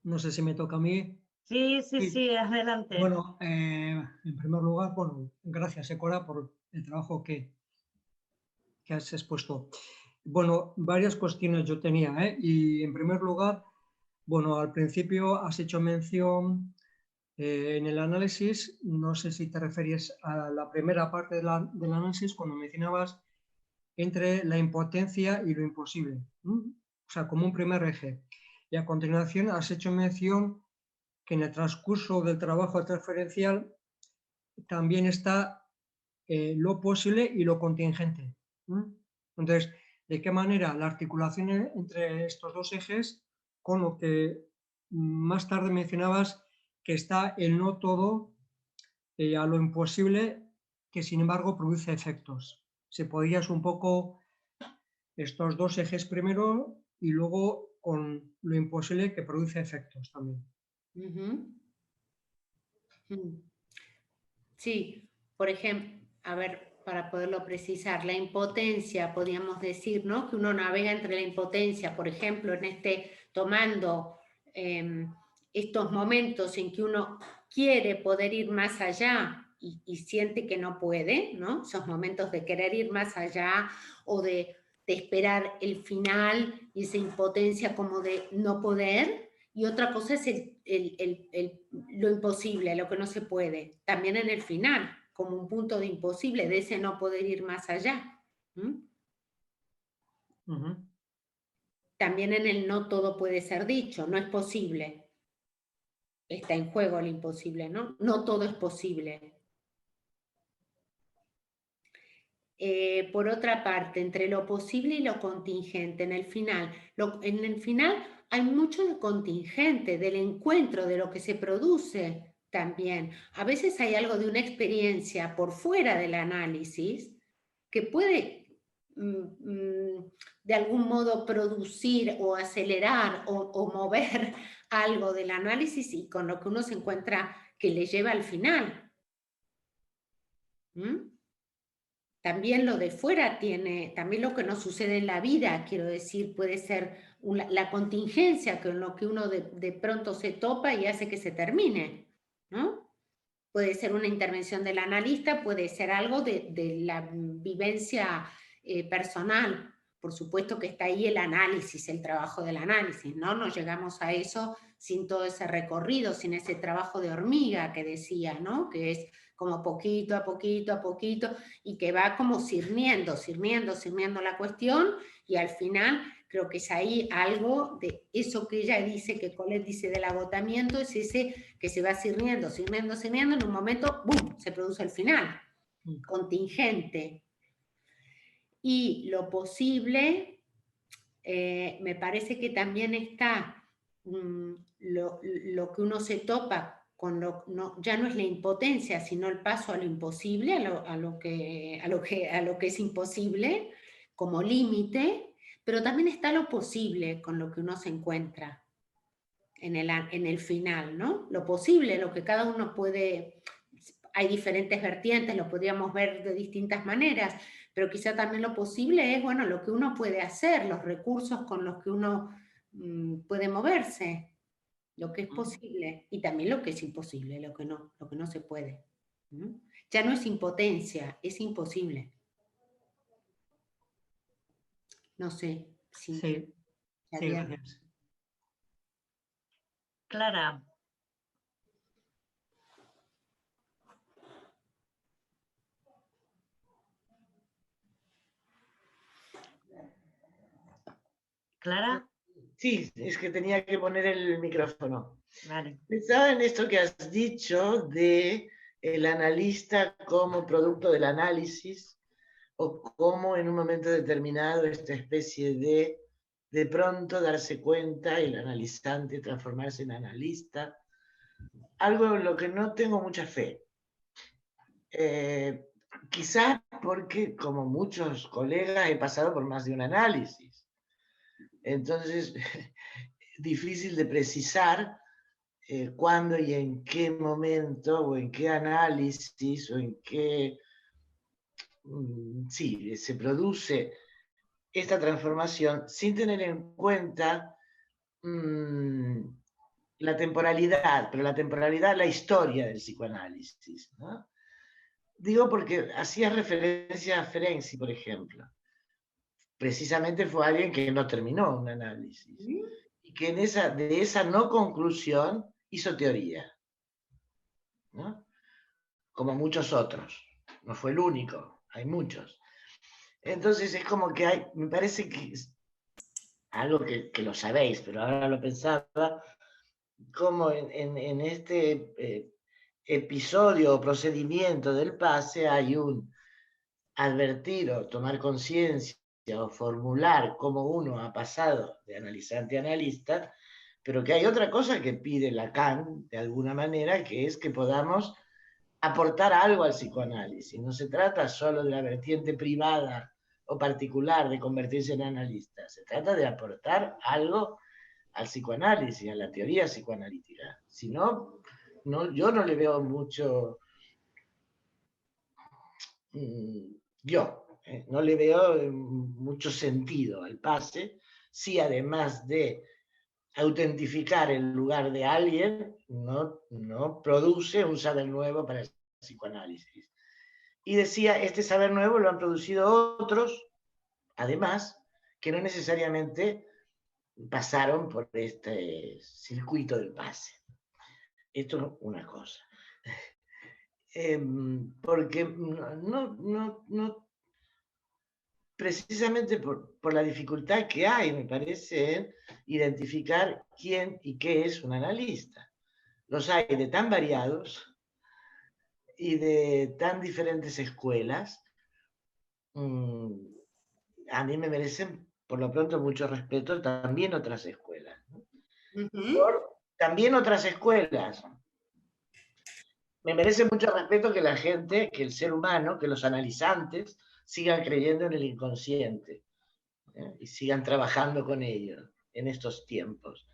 No sé si me toca a mí. Sí, Sí. adelante. Bueno, en primer lugar, bueno, gracias, Cora, por el trabajo que has expuesto. Bueno, varias cuestiones yo tenía, y en primer lugar, bueno, al principio has hecho mención en el análisis, no sé si te referías a la primera parte del análisis cuando mencionabas entre la impotencia y lo imposible, o sea, como un primer eje. Y a continuación has hecho mención que en el transcurso del trabajo transferencial también está lo posible y lo contingente. Entonces, ¿de qué manera la articulación entre estos dos ejes con lo que más tarde mencionabas que está el no todo a lo imposible que sin embargo produce efectos? Si podías un poco estos dos ejes primero y luego con lo imposible que produce efectos también. Sí, por ejemplo, a ver, para poderlo precisar, la impotencia, podríamos decir, ¿no? Que uno navega entre la impotencia, por ejemplo, tomando estos momentos en que uno quiere poder ir más allá y siente que no puede, ¿no? Esos momentos de querer ir más allá o de esperar el final y esa impotencia como de no poder. Y otra cosa es lo imposible, lo que no se puede, también en el final, como un punto de imposible, de ese no poder ir más allá. También en el no todo puede ser dicho, no es posible. Está en juego lo imposible, ¿no? No todo es posible. Por otra parte, entre lo posible y lo contingente, en el final hay mucho de contingente, del encuentro, de lo que se produce también. A veces hay algo de una experiencia por fuera del análisis que puede de algún modo producir o acelerar o mover algo del análisis y con lo que uno se encuentra que le lleva al final. También lo de fuera también lo que nos sucede en la vida, quiero decir, puede ser la contingencia con lo que uno de pronto se topa y hace que se termine, ¿no? Puede ser una intervención del analista, puede ser algo de la vivencia personal. Por supuesto que está ahí el análisis, el trabajo del análisis, ¿no? No llegamos a eso sin todo ese recorrido, sin ese trabajo de hormiga que decía, ¿no? Que es como poquito a poquito a poquito y que va como sirviendo la cuestión y al final creo que es ahí algo de eso que ella dice, que Colette dice del agotamiento, es ese que se va sirviendo, en un momento, ¡bum!, se produce el final, contingente. Y lo posible, me parece que también está lo que uno se topa con ya no es la impotencia, sino el paso a lo imposible, a lo que es imposible como límite, pero también está lo posible con lo que uno se encuentra en el final, ¿no? Lo posible, lo que cada uno puede... Hay diferentes vertientes, lo podríamos ver de distintas maneras, pero quizá también lo posible es, bueno, lo que uno puede hacer, los recursos con los que uno puede moverse, lo que es posible, y también lo que es imposible, lo que no se puede. ¿No? Ya no es impotencia, es imposible. No sé si... Sí, sí, gracias. Clara. ¿Clara? Sí, es que tenía que poner el micrófono. Vale. Pensaba en esto que has dicho de el analista como producto del análisis, o cómo en un momento determinado esta especie de pronto darse cuenta, el analizante transformarse en analista, algo en lo que no tengo mucha fe. Quizás porque, como muchos colegas, he pasado por más de un análisis. Entonces, difícil de precisar cuándo y en qué momento, o en qué análisis, o en qué... sí, se produce esta transformación sin tener en cuenta la temporalidad, pero la temporalidad, la historia del psicoanálisis, ¿no? Digo porque hacía referencia a Ferenczi, por ejemplo. Precisamente fue alguien que no terminó un análisis y que de esa no conclusión hizo teoría, ¿no? Como muchos otros. No fue el único, hay muchos. Entonces es como que me parece que algo que lo sabéis, pero ahora lo pensaba, como en este episodio o procedimiento del pase hay un advertir o tomar conciencia o formular cómo uno ha pasado de analizante a analista, pero que hay otra cosa que pide Lacan de alguna manera, que es que podamos aportar algo al psicoanálisis. No se trata solo de la vertiente privada o particular de convertirse en analista, se trata de aportar algo al psicoanálisis, a la teoría psicoanalítica. Si no, yo no le veo mucho... no le veo mucho sentido al pase, si además de autentificar el lugar de alguien, no produce un saber nuevo para el psicoanálisis. Y decía, este saber nuevo lo han producido otros, además, que no necesariamente pasaron por este circuito del pase. Esto es una cosa. Porque precisamente por la dificultad que hay, me parece, en identificar quién y qué es un analista. Los hay de tan variados y de tan diferentes escuelas. A mí me merecen, por lo pronto, mucho respeto también otras escuelas, ¿no? También otras escuelas. Me merece mucho respeto que la gente, que el ser humano, que los analizantes sigan creyendo en el inconsciente y sigan trabajando con ello en estos tiempos.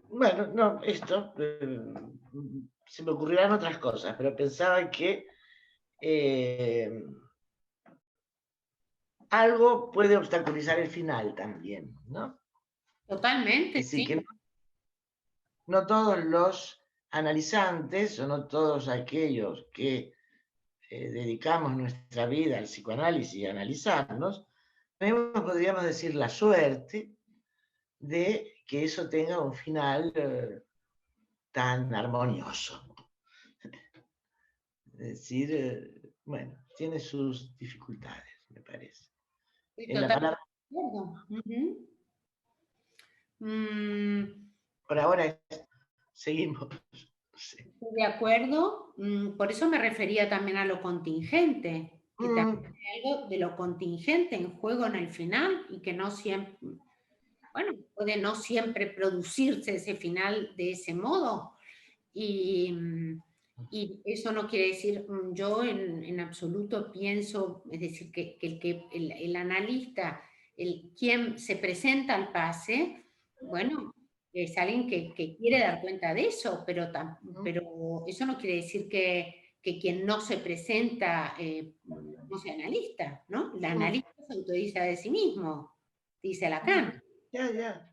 Bueno, no, esto, se me ocurrirán otras cosas, pero pensaba que algo puede obstaculizar el final también, ¿no? Totalmente, Es decir, sí. que no todos los analizantes, o no todos aquellos que dedicamos nuestra vida al psicoanálisis y a analizarnos, podríamos decir la suerte de que eso tenga un final tan armonioso. Es decir, bueno, tiene sus dificultades, me parece. En la palabra, por ahora seguimos. Sí. Estoy de acuerdo, por eso me refería también a lo contingente, que también hay algo de lo contingente en juego en el final y que no siempre, bueno, puede no siempre producirse ese final de ese modo. Y Y eso no quiere decir, yo en absoluto pienso, es decir, que el analista, quien se presenta al pase, bueno, es alguien que quiere dar cuenta de eso, pero eso no quiere decir que quien no se presenta no sea analista, ¿no? El analista se autoriza de sí mismo, dice Lacan. Ya.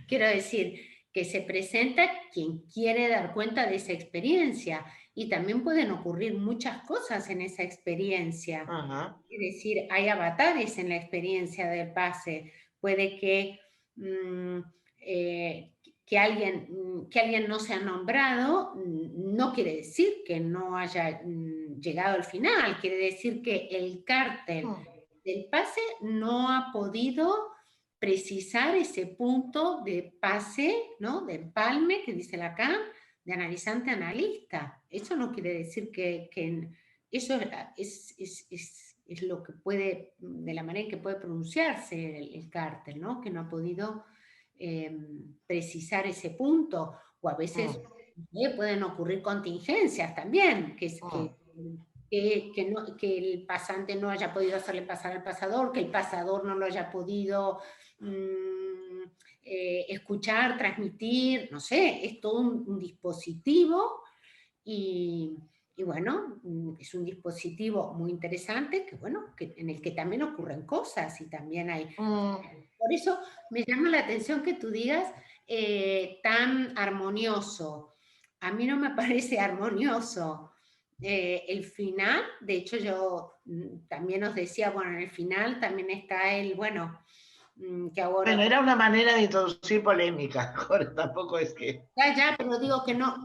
Quiero decir, que se presenta quien quiere dar cuenta de esa experiencia, y también pueden ocurrir muchas cosas en esa experiencia. Ajá. Es decir, hay avatares en la experiencia del pase. Puede que alguien no sea nombrado, no quiere decir que no haya llegado al final, quiere decir que el cártel del pase no ha podido precisar ese punto de pase, ¿no? De empalme, que dice Lacan, de analizante a analista. Eso no quiere decir que eso es lo que puede, de la manera en que puede pronunciarse el cártel, ¿no? Que no ha podido precisar ese punto, o a veces pueden ocurrir contingencias también, que el pasante no haya podido hacerle pasar al pasador, que el pasador no lo haya podido escuchar, transmitir, no sé, es todo un dispositivo, y bueno, es un dispositivo muy interesante, que bueno, en el que también ocurren cosas, y también hay... Por eso me llama la atención que tú digas tan armonioso. A mí no me parece armonioso. El final, de hecho yo también os decía, bueno, en el final también está que ahora... Bueno, era una manera de introducir polémica, Jorge, tampoco es que... Ya, pero digo que no,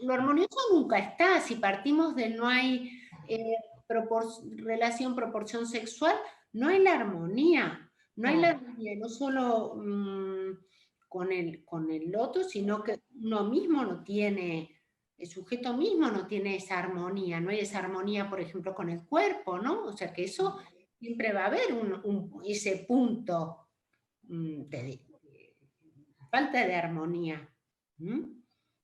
lo armonioso nunca está. Si partimos de no hay relación, proporción sexual, no hay la armonía. No hay la armonía, no solo con el otro, sino que uno mismo no tiene, el sujeto mismo no tiene esa armonía. No hay esa armonía, por ejemplo, con el cuerpo, ¿no? O sea que eso siempre va a haber ese punto de falta de armonía.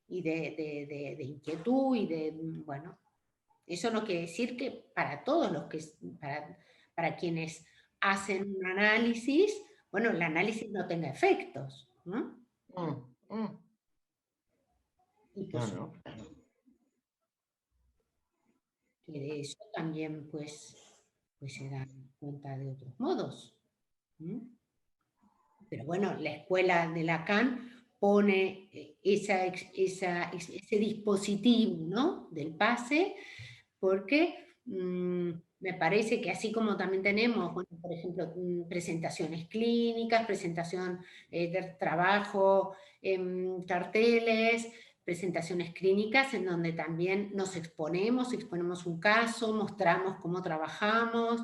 Y de inquietud, y bueno, eso no quiere decir que para todos los que, para quienes hacen un análisis, bueno, el análisis no tenga efectos, ¿no? Y pues, claro. que de eso también pues se dan cuenta de otros modos. Pero bueno, la escuela de Lacan pone ese dispositivo, ¿no? Del pase, porque me parece que así como también tenemos, bueno, por ejemplo, presentaciones clínicas, presentación de trabajo, carteles, presentaciones clínicas en donde también nos exponemos un caso, mostramos cómo trabajamos,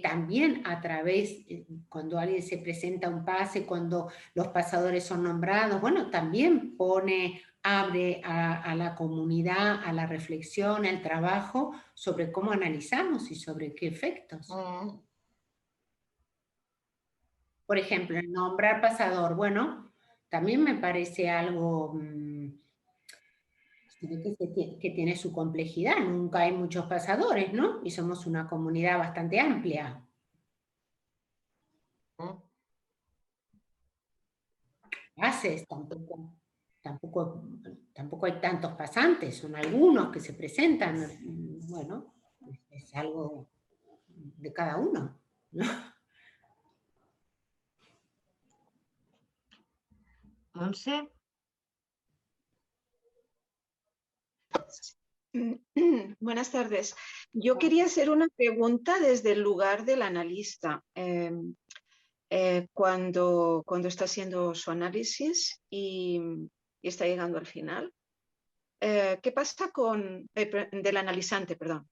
también a través, cuando alguien se presenta un pase, cuando los pasadores son nombrados, bueno, también abre a la comunidad, a la reflexión, al trabajo sobre cómo analizamos y sobre qué efectos. Por ejemplo, el nombrar pasador, bueno, también me parece algo que tiene su complejidad. Nunca hay muchos pasadores, ¿no? Y somos una comunidad bastante amplia. Pases, tampoco hay tantos pasantes, son algunos que se presentan. Bueno, es algo de cada uno, ¿no? Monse. Buenas tardes. Yo quería hacer una pregunta desde el lugar del analista. Cuando está haciendo su análisis y está llegando al final, ¿qué pasa del analizante, perdón?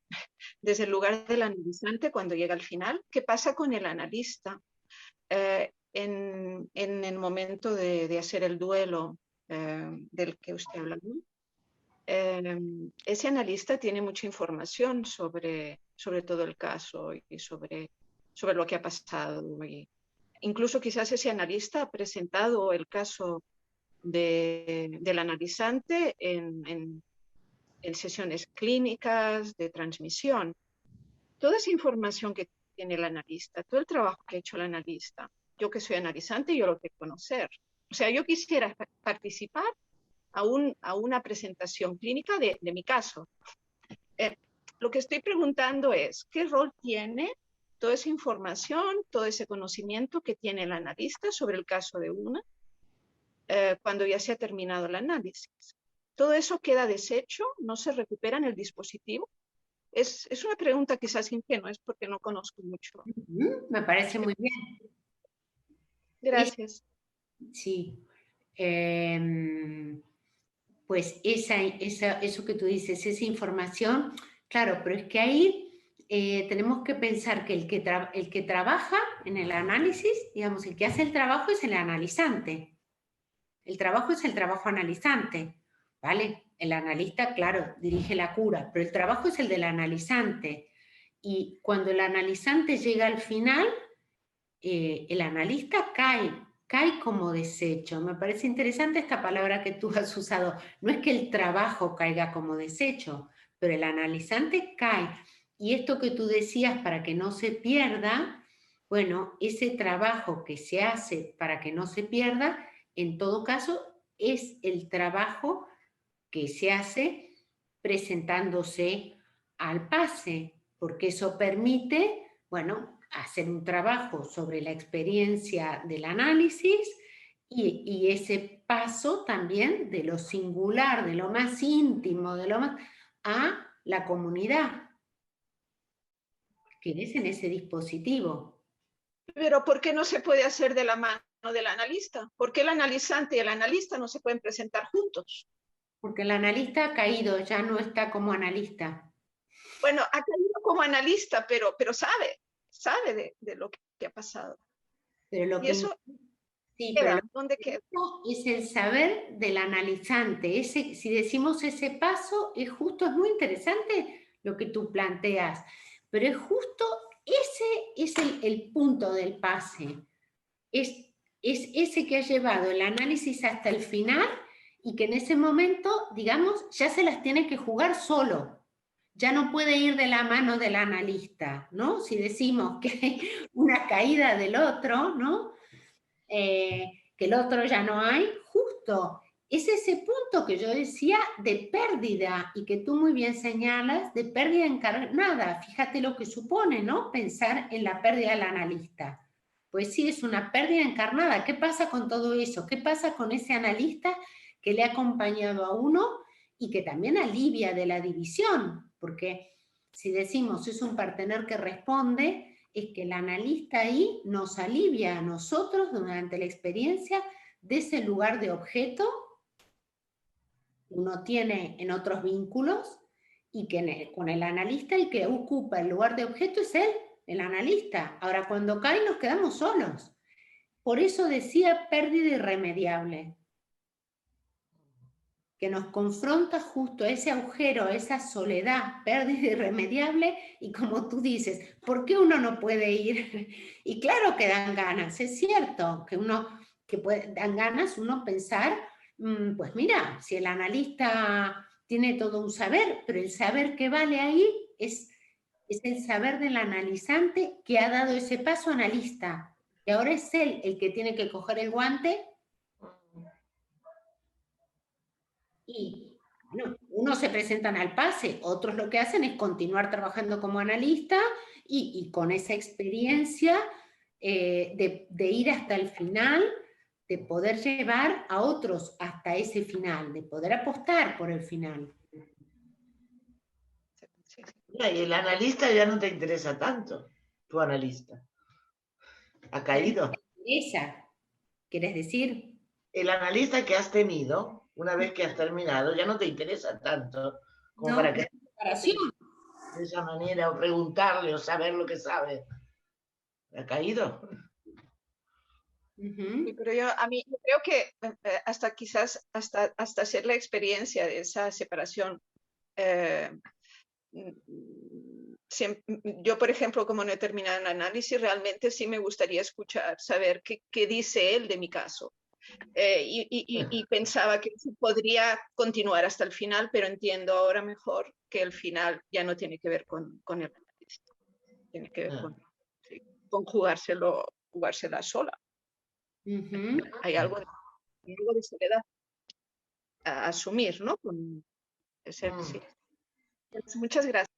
Desde el lugar del analizante, cuando llega al final, ¿qué pasa con el analista en el momento de hacer el duelo del que usted habló? Ese analista tiene mucha información sobre todo el caso y sobre lo que ha pasado. Incluso quizás ese analista ha presentado el caso del analizante en en sesiones clínicas, de transmisión. Toda esa información que tiene el analista, todo el trabajo que ha hecho el analista, yo que soy analizante, yo lo tengo que conocer. O sea, yo quisiera participar a una presentación clínica de mi caso. Lo que estoy preguntando es, ¿qué rol tiene toda esa información, todo ese conocimiento que tiene el analista sobre el caso de una cuando ya se ha terminado el análisis? ¿Todo eso queda deshecho? ¿No se recupera en el dispositivo? Es una pregunta quizás ingenua, es porque no conozco mucho. Me parece muy bien. Gracias. Sí. Pues eso que tú dices, esa información, claro, pero es que ahí tenemos que pensar que el que trabaja en el análisis, digamos, el que hace el trabajo es el analizante. El trabajo es el trabajo analizante, ¿vale? El analista, claro, dirige la cura, pero el trabajo es el del analizante. Y cuando el analizante llega al final, el analista cae como desecho. Me parece interesante esta palabra que tú has usado. No es que el trabajo caiga como desecho, pero el analizante cae. Y esto que tú decías, para que no se pierda, bueno, ese trabajo que se hace para que no se pierda, en todo caso, es el trabajo que se hace presentándose al PASE, porque eso permite, bueno, hacer un trabajo sobre la experiencia del análisis y ese paso también de lo singular, de lo más íntimo, de lo más a la comunidad que es en ese dispositivo. Pero ¿por qué no se puede hacer de la mano del analista? ¿Por qué el analizante y el analista no se pueden presentar juntos? Porque el analista ha caído, ya no está como analista. Bueno, ha caído como analista, pero sabe de lo que ha pasado. Pero lo y que eso sí, queda, pero ¿dónde queda? Es el saber del analizante. Si decimos ese paso, es muy interesante lo que tú planteas, pero es justo ese es el punto del pase. Es ese que ha llevado el análisis hasta el final y que en ese momento, digamos, ya se las tiene que jugar solo. Ya no puede ir de la mano del analista, ¿no? Si decimos que hay una caída del otro, ¿no? Que el otro ya no hay, justo es ese punto que yo decía de pérdida y que tú muy bien señalas, de pérdida encarnada. Fíjate lo que supone, ¿no? Pensar en la pérdida del analista. Pues sí, es una pérdida encarnada. ¿Qué pasa con todo eso? ¿Qué pasa con ese analista que le ha acompañado a uno y que también alivia de la división? Porque si decimos es un partener que responde, es que el analista ahí nos alivia a nosotros durante la experiencia de ese lugar de objeto que uno tiene en otros vínculos y que con el analista el que ocupa el lugar de objeto es él, el analista. Ahora, cuando cae nos quedamos solos. Por eso decía pérdida irremediable, que nos confronta justo a ese agujero, a esa soledad, pérdida irremediable, y como tú dices, ¿por qué uno no puede ir? Y claro que dan ganas, es cierto, dan ganas uno pensar, pues mira, si el analista tiene todo un saber, pero el saber que vale ahí es el saber del analizante que ha dado ese paso analista, y ahora es él el que tiene que coger el guante. Y bueno, unos se presentan al pase, otros lo que hacen es continuar trabajando como analista y con esa experiencia de ir hasta el final, de poder llevar a otros hasta ese final, de poder apostar por el final. Y el analista ya no te interesa tanto, tu analista. ¿Ha caído? Esa, ¿quieres decir? El analista que has tenido, una vez que has terminado, ya no te interesa tanto como No, para que preparación. de esa manera o preguntarle o saber lo que sabe. ¿Ha caído? Sí, pero yo creo que hasta quizás hasta hacer la experiencia de esa separación. Yo, por ejemplo, como no he terminado el análisis, realmente sí me gustaría escuchar, saber qué dice él de mi caso. Y pensaba que se podría continuar hasta el final, pero entiendo ahora mejor que el final ya no tiene que ver con el analista, tiene que ver con jugársela sola. Hay algo de soledad a asumir, ¿no? Sí. Muchas gracias.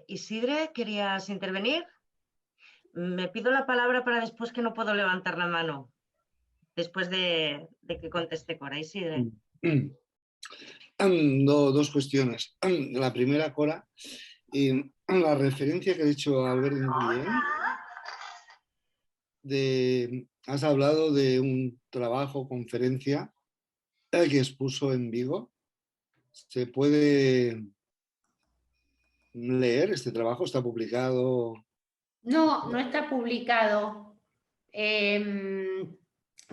Isidre, ¿querías intervenir? Me pido la palabra para después, que no puedo levantar la mano, después de que conteste Cora. Isidre. Dos cuestiones. La primera, Cora, la referencia que ha dicho Albert Nguyen, has hablado de un trabajo, conferencia, que expuso en Vigo. ¿Se puede leer este trabajo? ¿Está publicado? No, no está publicado.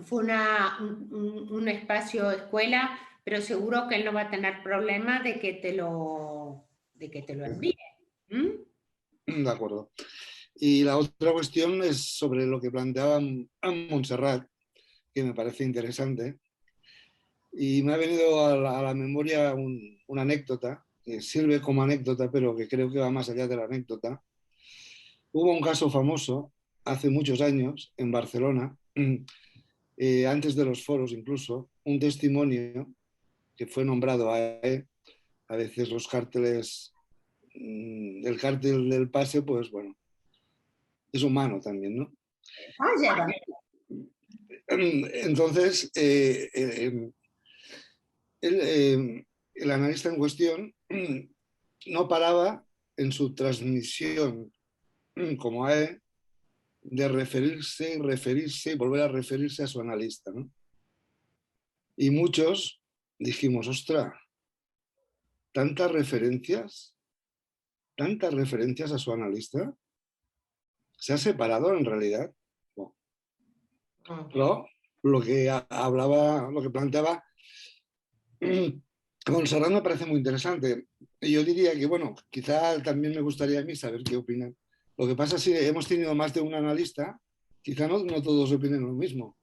Fue un espacio escuela, pero seguro que él no va a tener problema de que te lo envíe. De acuerdo. Y la otra cuestión es sobre lo que planteaba Montserrat, que me parece interesante. Y me ha venido a la memoria una anécdota, que sirve como anécdota, pero que creo que va más allá de la anécdota. Hubo un caso famoso hace muchos años en Barcelona, antes de los foros incluso, un testimonio que fue nombrado AE. A veces los cárteles, el cártel del pase, pues bueno, es humano también, ¿no? Entonces, el analista en cuestión no paraba en su transmisión como AE de referirse y volver a referirse a su analista, ¿no? Y muchos dijimos, ostras, tantas referencias a su analista. ¿Se ha separado en realidad? No. Pero lo que hablaba, lo que planteaba Montserrat me parece muy interesante. Y yo diría que, bueno, quizá también me gustaría a mí saber qué opinan. Lo que pasa es que hemos tenido más de un analista, quizá no todos opinen lo mismo.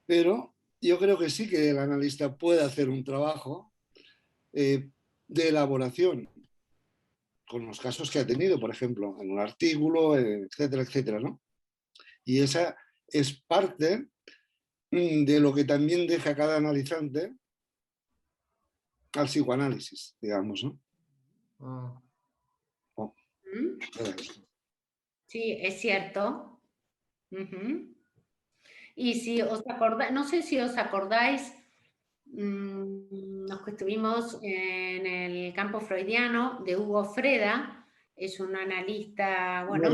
Pero yo creo que sí que el analista puede hacer un trabajo de elaboración con los casos que ha tenido, por ejemplo, en un artículo, etcétera, etcétera, ¿no? Y esa es parte de lo que también deja cada analizante al psicoanálisis, digamos, ¿no? Sí, es cierto. Y si os acordáis, no sé si os acordáis, los que estuvimos en el campo freudiano de Hugo Freda, es un analista, bueno...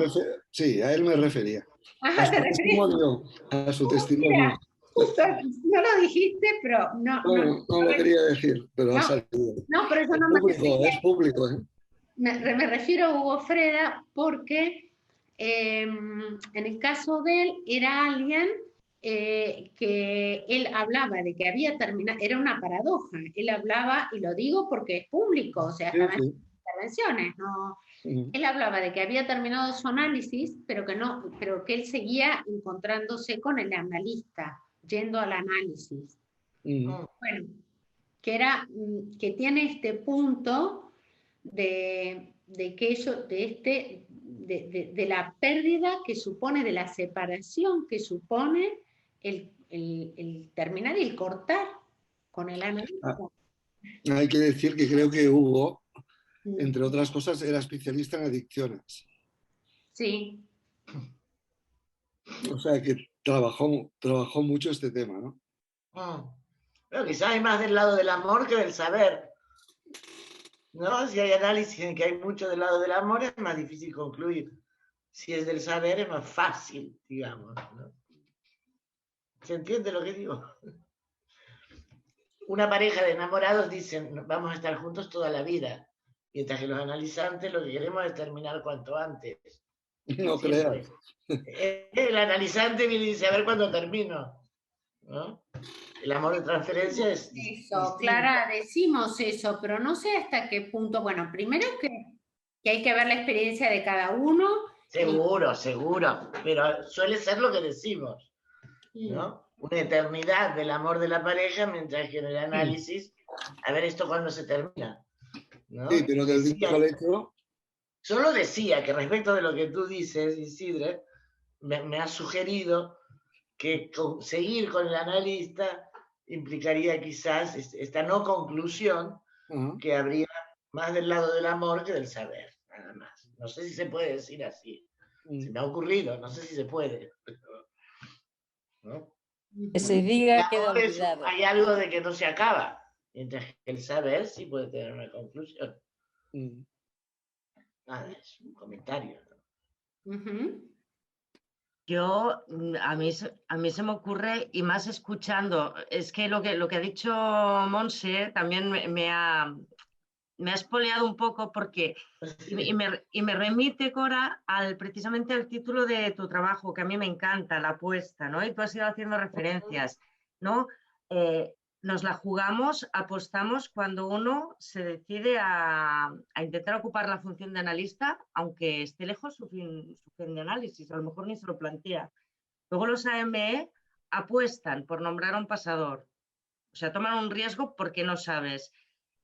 Sí, a él me refería. A su testimonio. A su testimonio. Mira, justo, no lo dijiste, pero no lo quería decir, pero ha salido. No, pero eso no me refiero. Es público, ¿eh? Me refiero a Hugo Freda porque en el caso de él era alguien que él hablaba de que había terminado, era una paradoja, él hablaba, y lo digo porque es público, o sea, estaban intervenciones, ¿no? Él hablaba de que había terminado su análisis, pero que él seguía encontrándose con el analista, yendo al análisis. Bueno, que tiene este punto de la pérdida que supone, de la separación que supone el terminar y el cortar con el analista. Hay que decir que creo que Hugo, entre otras cosas, era especialista en adicciones. Sí. O sea que trabajó mucho este tema, ¿no? Pero quizás hay más del lado del amor que del saber, ¿no? Si hay análisis en que hay mucho del lado del amor, es más difícil concluir. Si es del saber, es más fácil, digamos, ¿no? ¿Se entiende lo que digo? Una pareja de enamorados dicen, vamos a estar juntos toda la vida, mientras que los analizantes lo que queremos es terminar cuanto antes. No creas. El analizante viene y dice, a ver cuándo termino, ¿no? El amor de transferencia es... Eso, Clara, decimos eso, pero no sé hasta qué punto. Bueno, primero que hay que ver la experiencia de cada uno Seguro, seguro, pero suele ser lo que decimos, ¿no? Una eternidad del amor de la pareja, mientras que en el análisis, a ver esto cuándo se termina, ¿no? Sí, pero del mismo hecho. Solo decía que respecto de lo que tú dices, Isidre, me ha sugerido que seguir con el analista implicaría quizás esta no conclusión que habría más del lado del amor que del saber, nada más. No sé si se puede decir así. Se me ha ocurrido, no sé si se puede. ¿No? Que se diga queda Ahora olvidado. hay algo de que no se acaba, mientras que el saber sí puede tener una conclusión. Nada, es un comentario. Yo, a mí se me ocurre, y más escuchando, es que lo que ha dicho Monse también me ha espoleado un poco porque, y me remite, Cora, precisamente al título de tu trabajo, que a mí me encanta, La apuesta, ¿no? Y tú has ido haciendo referencias, ¿no? Nos la jugamos, apostamos cuando uno se decide a intentar ocupar la función de analista, aunque esté lejos su fin de análisis, a lo mejor ni se lo plantea. Luego los AME apuestan por nombrar a un pasador, o sea, toman un riesgo porque no sabes.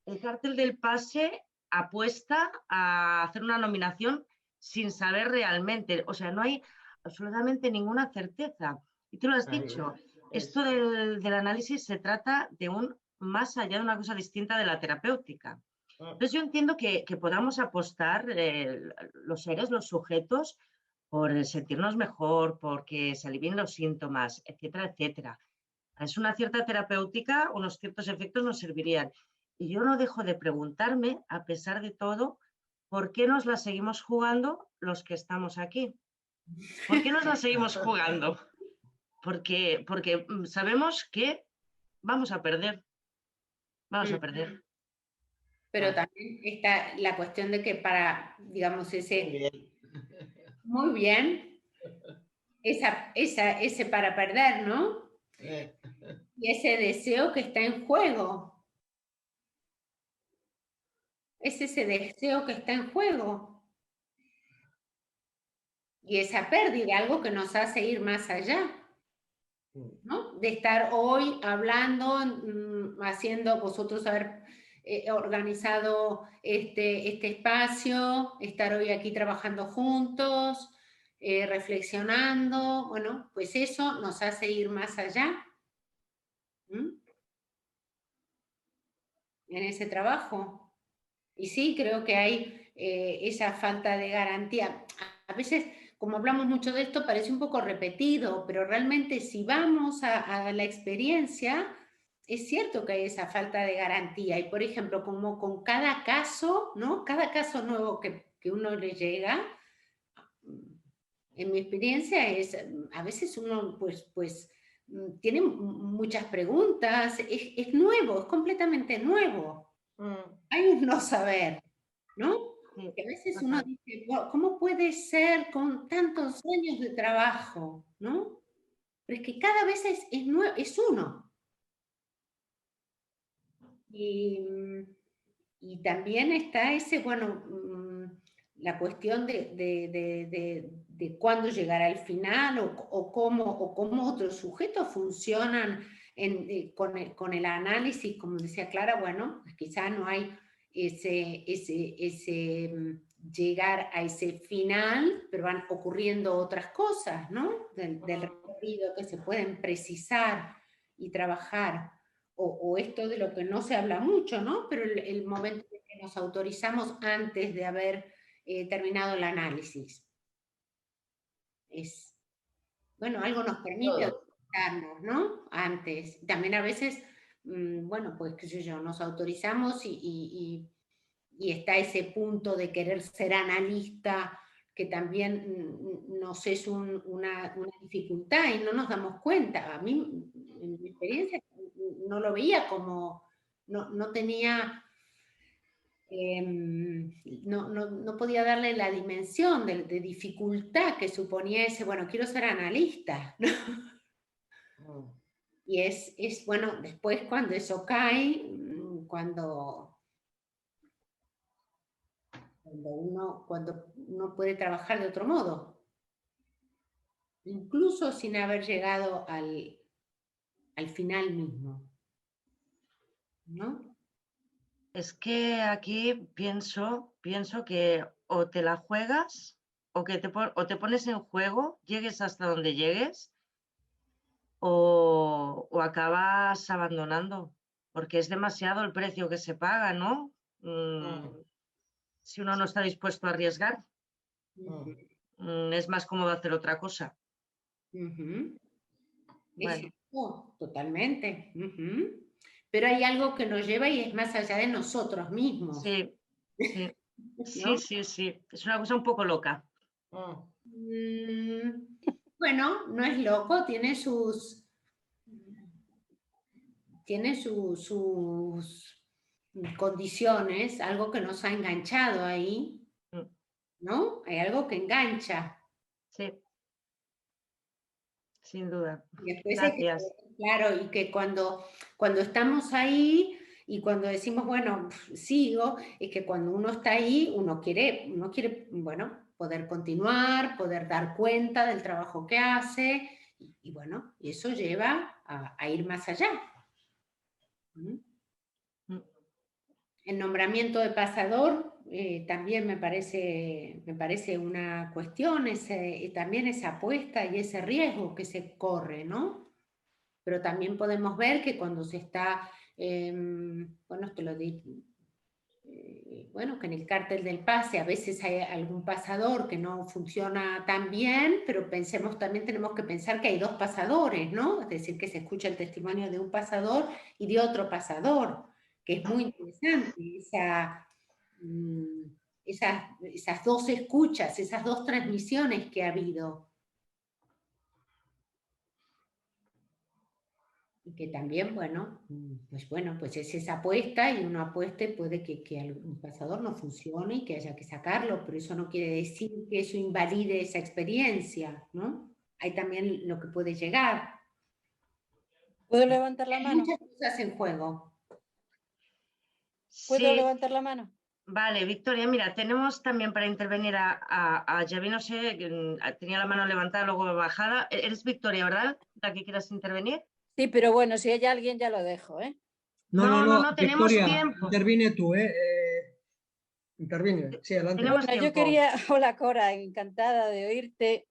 El cártel del pase apuesta a hacer una nominación sin saber realmente, o sea, no hay absolutamente ninguna certeza. Y tú lo has dicho, esto del análisis se trata de más allá de una cosa distinta de la terapéutica. Entonces yo entiendo que podamos apostar los seres, los sujetos, por sentirnos mejor, porque se alivien los síntomas, etcétera, etcétera. Es una cierta terapéutica, unos ciertos efectos nos servirían. Y yo no dejo de preguntarme, a pesar de todo, ¿por qué nos la seguimos jugando los que estamos aquí? ¿Por qué nos la seguimos jugando? Porque sabemos que vamos a perder. Vamos a perder. Pero también está la cuestión de que para, digamos, muy bien, ese para perder, ¿no? Y ese deseo que está en juego. Es ese deseo que está en juego. Y esa pérdida, algo que nos hace ir más allá, ¿no? De estar hoy hablando, haciendo, vosotros haber organizado este espacio, estar hoy aquí trabajando juntos, reflexionando, bueno, pues eso nos hace ir más allá. En ese trabajo. Y sí, creo que hay esa falta de garantía. A veces, como hablamos mucho de esto, parece un poco repetido, pero realmente si vamos a la experiencia, es cierto que hay esa falta de garantía. Y por ejemplo, como con cada caso, ¿no? Cada caso nuevo que uno le llega, en mi experiencia es, a veces uno pues tiene muchas preguntas, es nuevo, es completamente nuevo. Hay un no saber, ¿no? Que a veces uno dice, ¿cómo puede ser con tantos años de trabajo? ¿No? Pero es que cada vez es uno. Y también está ese, bueno, la cuestión de cuándo llegará el final o cómo otros sujetos funcionan con el análisis, como decía Clara, bueno, pues quizá no hay ese llegar a ese final, pero van ocurriendo otras cosas, ¿no? Del recorrido que se pueden precisar y trabajar. O esto de lo que no se habla mucho, ¿no? Pero el momento en que nos autorizamos antes de haber terminado el análisis. Bueno, algo nos permite autorizarnos, ¿no? Antes. También a veces, bueno, pues qué sé yo, nos autorizamos y está ese punto de querer ser analista que también nos es una dificultad y no nos damos cuenta. A mí, en mi experiencia, no lo veía como, no tenía, no podía darle la dimensión de dificultad que suponía ese, bueno, quiero ser analista, ¿no? Y es, bueno, después cuando eso cae, cuando cuando uno puede trabajar de otro modo, incluso sin haber llegado al final mismo, ¿no? Es que aquí pienso que o te la juegas o te pones en juego, llegues hasta donde llegues, o acabas abandonando, porque es demasiado el precio que se paga, ¿no? Si uno no está dispuesto a arriesgar, es más cómodo hacer otra cosa. Ujú. Bueno, Exacto, totalmente. Pero hay algo que nos lleva y es más allá de nosotros mismos, sí, sí, ¿no? sí. Es una cosa un poco loca. Bueno, no es loco, tiene sus condiciones, algo que nos ha enganchado ahí, Mm, ¿no? Hay algo que engancha. Sí, sin duda. Y después hay que, Gracias. claro, y que cuando estamos ahí y cuando decimos, bueno, sigo, es que cuando uno está ahí, uno quiere, bueno, poder continuar, poder dar cuenta del trabajo que hace, y bueno, y eso lleva a ir más allá. El nombramiento de pasador también me parece una cuestión, también esa apuesta y ese riesgo que se corre, ¿no? Pero también podemos ver que cuando se está, bueno, te lo digo, bueno, que en el cártel del pase a veces hay algún pasador que no funciona tan bien, pero también tenemos que pensar que hay dos pasadores, ¿no? Es decir, que se escucha el testimonio de un pasador y de otro pasador, que es muy interesante, esas dos escuchas, esas dos transmisiones que ha habido. Y que también, bueno, pues es esa apuesta y uno apueste, puede que algún pasador no funcione y que haya que sacarlo, pero eso no quiere decir que eso invalide esa experiencia, ¿no? Hay también lo que puede llegar. ¿Puedo levantar la Hay mano? muchas cosas en juego. ¿Puedo Sí, levantar la mano? vale, Victoria, mira, tenemos también para intervenir a Javi, no sé, tenía la mano levantada, luego bajada. Eres Victoria, ¿verdad? ¿La que quieras intervenir? Sí, pero bueno, si hay alguien ya lo dejo, ¿eh? No, tenemos Victoria, tiempo. interviene tú, interviene. Sí, adelante. Tenemos Bueno, yo tiempo. quería, hola Cora, encantada de oírte.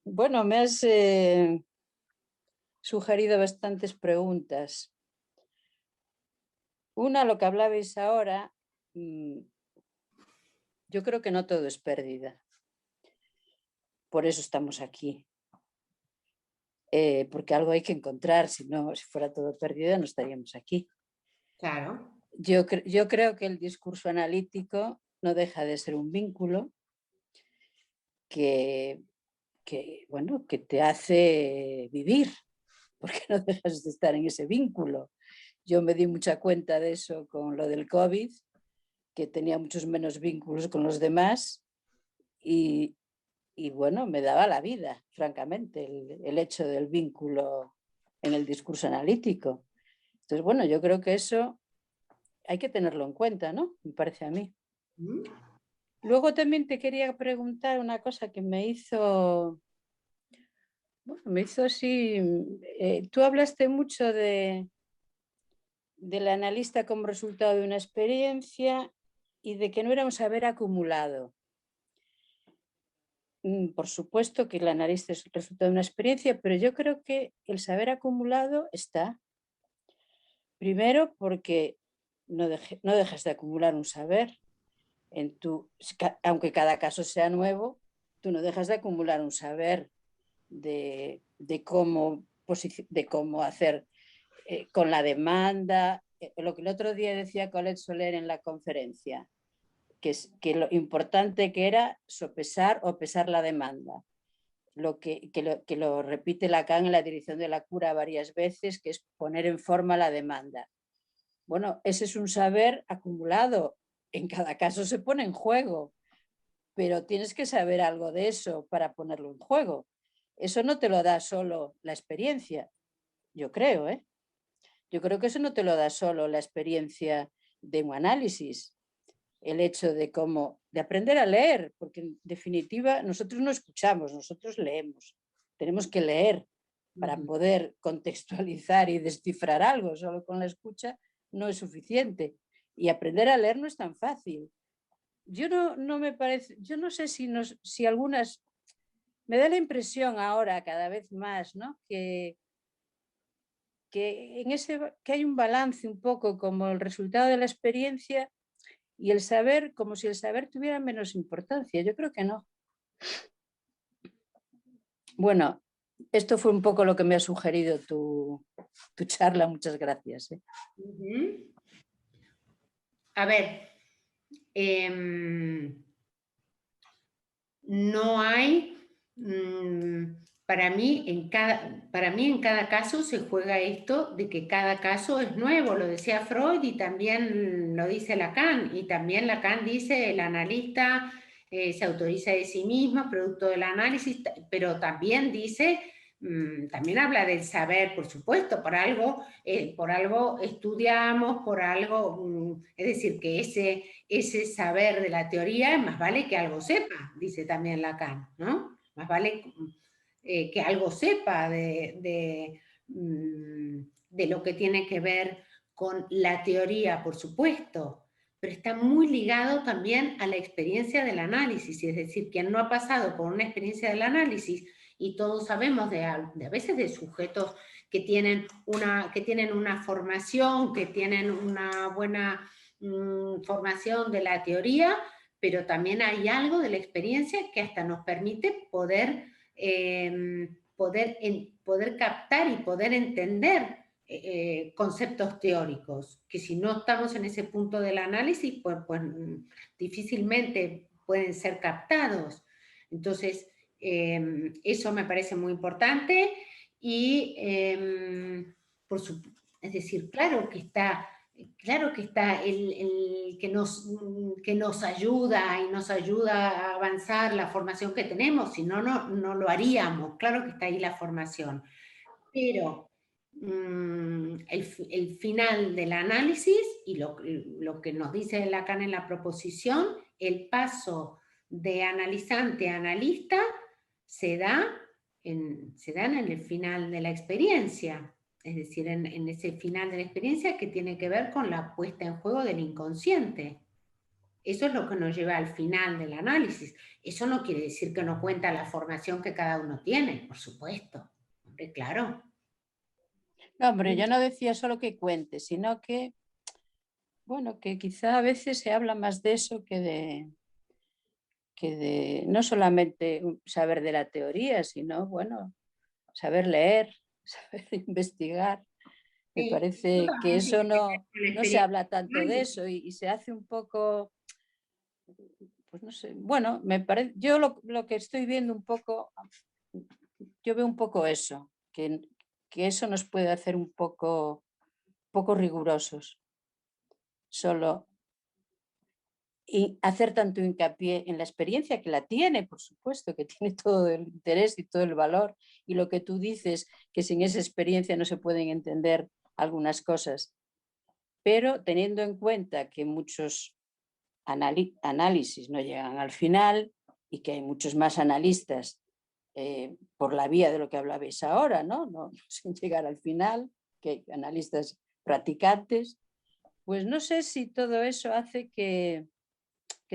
Bueno, me has sugerido bastantes preguntas. Una, lo que hablabais ahora, yo creo que no todo es pérdida. Por eso estamos aquí. Porque algo hay que encontrar, si fuera todo pérdida no estaríamos aquí. Claro. Yo creo que el discurso analítico no deja de ser un vínculo que te hace vivir, porque no dejas de estar en ese vínculo. Yo me di mucha cuenta de eso con lo del COVID, que tenía muchos menos vínculos con los demás y bueno, me daba la vida, francamente, el hecho del vínculo en el discurso analítico. Entonces, bueno, yo creo que eso hay que tenerlo en cuenta, ¿no? Me parece a mí. Luego también te quería preguntar una cosa que me hizo así. Tú hablaste mucho del analista como resultado de una experiencia y de que no era un saber acumulado. Por supuesto que el analista es el resultado de una experiencia, pero yo creo que el saber acumulado está. Primero porque no dejas de acumular un saber. Aunque cada caso sea nuevo, tú no dejas de acumular un saber de cómo hacer con la demanda. Lo que el otro día decía Colette Soler en la conferencia, que lo importante que era sopesar o pesar la demanda. Que lo repite Lacan en la dirección de la cura varias veces, que es poner en forma la demanda. Bueno, ese es un saber acumulado. En cada caso se pone en juego, pero tienes que saber algo de eso para ponerlo en juego. Eso no te lo da solo la experiencia, yo creo, ¿eh? Yo creo que eso no te lo da solo la experiencia de un análisis. el hecho de aprender a leer, porque en definitiva nosotros no escuchamos, nosotros leemos. Tenemos que leer para poder contextualizar y descifrar algo, solo con la escucha no es suficiente. Y aprender a leer no es tan fácil. Yo no me parece, yo no sé si algunas, me da la impresión ahora cada vez más, ¿no? que hay un balance un poco como el resultado de la experiencia y el saber, como si el saber tuviera menos importancia. Yo creo que no. Bueno, esto fue un poco lo que me ha sugerido tu charla. Muchas gracias. A ver, no hay, para mí en cada caso se juega esto de que cada caso es nuevo, lo decía Freud y también lo dice Lacan, y también Lacan dice el analista se autoriza de sí mismo, producto del análisis, pero también dice, también habla del saber, por supuesto, por algo estudiamos, por algo, es decir, que ese saber de la teoría, más vale que algo sepa, dice también Lacan, ¿no? Más vale que algo sepa de lo que tiene que ver con la teoría, por supuesto, pero está muy ligado también a la experiencia del análisis, es decir, quien no ha pasado por una experiencia del análisis, y todos sabemos a veces de sujetos que tienen una formación, que tienen una buena formación de la teoría, pero también hay algo de la experiencia que hasta nos permite poder captar y poder entender conceptos teóricos, que si no estamos en ese punto del análisis, pues difícilmente pueden ser captados. Entonces, eso me parece muy importante y, es decir, claro que está el que nos ayuda y nos ayuda a avanzar la formación que tenemos, si no, no lo haríamos, claro que está ahí la formación, pero el final del análisis y lo que nos dice Lacan en la proposición, el paso de analizante a analista se dan en el final de la experiencia, es decir, en ese final de la experiencia que tiene que ver con la puesta en juego del inconsciente. Eso es lo que nos lleva al final del análisis. Eso no quiere decir que no cuenta la formación que cada uno tiene, por supuesto. Hombre, claro. No, hombre, yo no decía solo que cuente, sino que, bueno, que quizá a veces se habla más de eso que de no solamente saber de la teoría, sino, bueno, saber leer, saber investigar. Me parece que eso no se habla tanto de eso y se hace un poco, pues no sé, bueno, me parece, yo lo que estoy viendo un poco, yo veo un poco eso, que eso nos puede hacer un poco rigurosos. Solo y hacer tanto hincapié en la experiencia, que la tiene, por supuesto, que tiene todo el interés y todo el valor, y lo que tú dices, que sin esa experiencia no se pueden entender algunas cosas, pero teniendo en cuenta que muchos análisis no llegan al final y que hay muchos más analistas por la vía de lo que hablabais ahora, no sin llegar al final, que hay analistas practicantes, pues no sé si todo eso hace que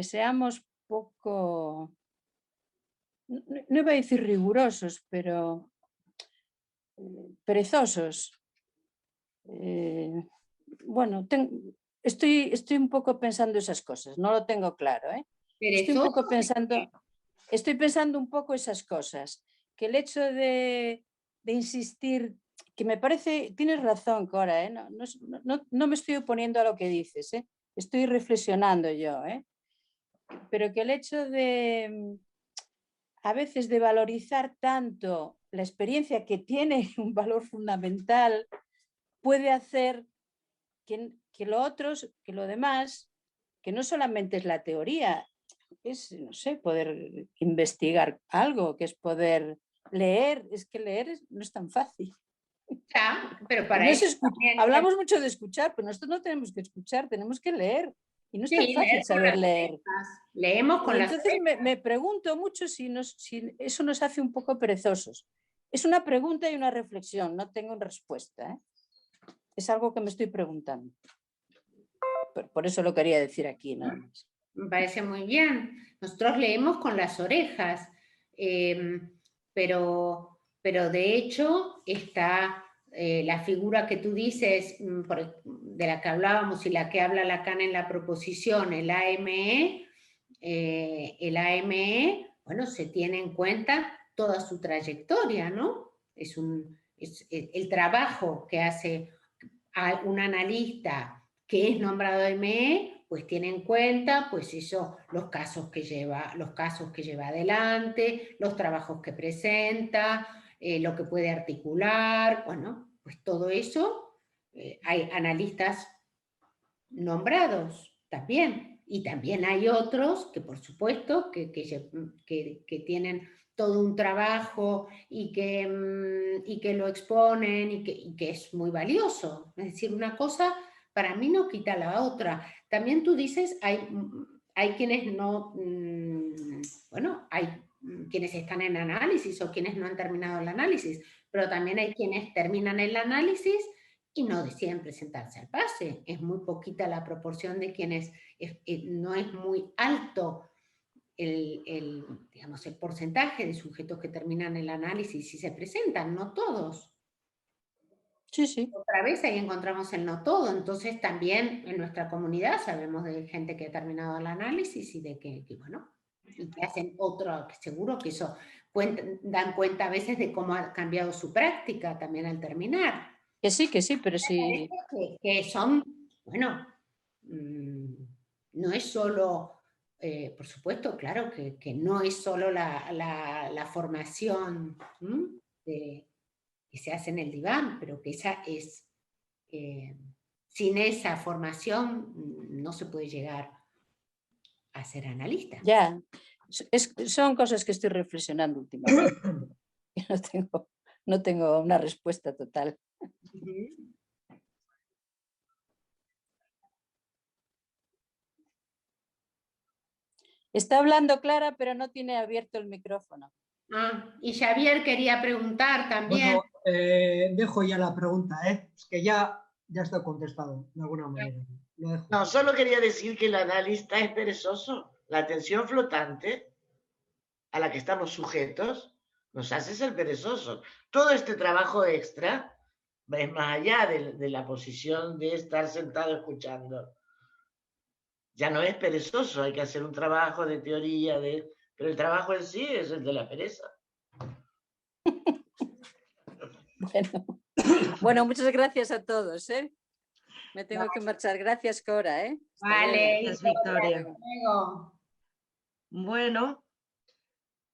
seamos poco, no iba a decir rigurosos, pero perezosos. Bueno, estoy un poco pensando esas cosas, no lo tengo claro, ¿eh? Estoy pensando un poco esas cosas, que el hecho de insistir, que me parece, tienes razón, Cora, ¿eh? No me estoy oponiendo a lo que dices, ¿eh? Estoy reflexionando yo, ¿eh? Pero que el hecho de a veces de valorizar tanto la experiencia, que tiene un valor fundamental, puede hacer que lo demás, que no solamente es la teoría, es, no sé, poder investigar algo, que es poder leer, es que leer no es tan fácil. Ya, pero para eso hablamos mucho de escuchar, pero nosotros no tenemos que escuchar, tenemos que leer. Y no es tan Sí, fácil leer con saber las leer. orejas. Leemos con Y las entonces orejas. me pregunto mucho si eso nos hace un poco perezosos. Es una pregunta y una reflexión, no tengo respuesta, ¿eh? Es algo que me estoy preguntando. Por eso lo quería decir aquí, nada más. Me parece muy bien. Nosotros leemos con las orejas, pero de hecho está la figura que tú dices, de la que hablábamos y la que habla Lacan en la proposición, el AME, bueno, se tiene en cuenta toda su trayectoria, ¿no? Es el trabajo que hace un analista que es nombrado ME, pues tiene en cuenta, pues eso, los casos que lleva adelante, los trabajos que presenta, lo que puede articular, bueno, pues todo eso, hay analistas nombrados también, y también hay otros que por supuesto que tienen todo un trabajo y que lo exponen y que es muy valioso. Es decir, una cosa para mí no quita la otra. También tú dices, hay quienes no, bueno, hay quienes están en análisis o quienes no han terminado el análisis, pero también hay quienes terminan el análisis y no deciden presentarse al pase. Es muy poquita la proporción de quienes, no es muy alto digamos, el porcentaje de sujetos que terminan el análisis y se presentan, no todos. Sí, sí. Otra vez ahí encontramos el no todo, entonces también en nuestra comunidad sabemos de gente que ha terminado el análisis y de que bueno, y que hacen otro, seguro que eso dan cuenta a veces de cómo ha cambiado su práctica también al terminar. Que sí, pero sí. Que son, bueno, no es solo, por supuesto, claro, que no es solo la formación que se hace en el diván, pero que esa es, sin esa formación no se puede llegar a ser analista. Ya, son cosas que estoy reflexionando últimamente. No tengo una respuesta total. Está hablando Clara, pero no tiene abierto el micrófono. Y Xavier quería preguntar también. Bueno, dejo ya la pregunta, es que ya está contestado de alguna manera. No, solo quería decir que el analista es perezoso. La atención flotante a la que estamos sujetos nos hace ser perezosos. Todo este trabajo extra es más allá de la posición de estar sentado escuchando. Ya no es perezoso, hay que hacer un trabajo de teoría, pero el trabajo en sí es el de la pereza. Bueno, muchas gracias a todos, ¿eh? Me tengo que marchar. Gracias, Cora, ¿eh? Vale, gracias, Victoria. Bueno,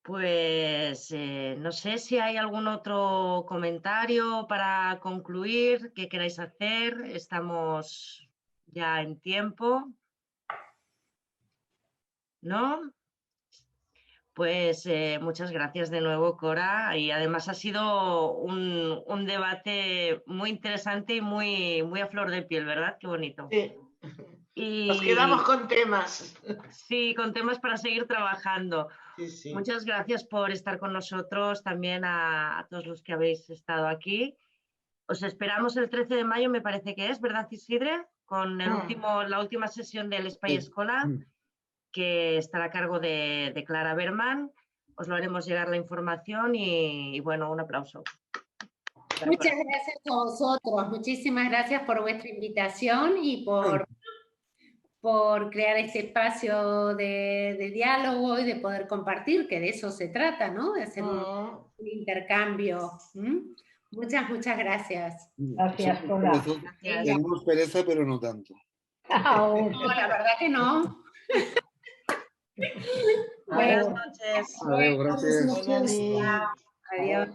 pues no sé si hay algún otro comentario para concluir que queráis hacer. Estamos ya en tiempo. ¿No? Pues muchas gracias de nuevo, Cora. Y además ha sido un debate muy interesante y muy a flor de piel, ¿verdad? Qué bonito. Sí. Y, nos quedamos con temas. Sí, con temas para seguir trabajando. Sí, sí. Muchas gracias por estar con nosotros, también a todos los que habéis estado aquí. Os esperamos el 13 de mayo, me parece que es, ¿verdad, Isidre? Con la última sesión del Espai Escola, que estará a cargo de Clara Berman. Os lo haremos llegar la información y bueno, un aplauso. Muchas gracias a vosotros, muchísimas gracias por vuestra invitación y por crear este espacio de diálogo y de poder compartir, que de eso se trata, ¿no? De hacer un intercambio. Muchas gracias. Gracias, Paula. Tenemos pereza, pero no tanto. No, la verdad que no. Buenas noches. Adiós, gracias. Adiós.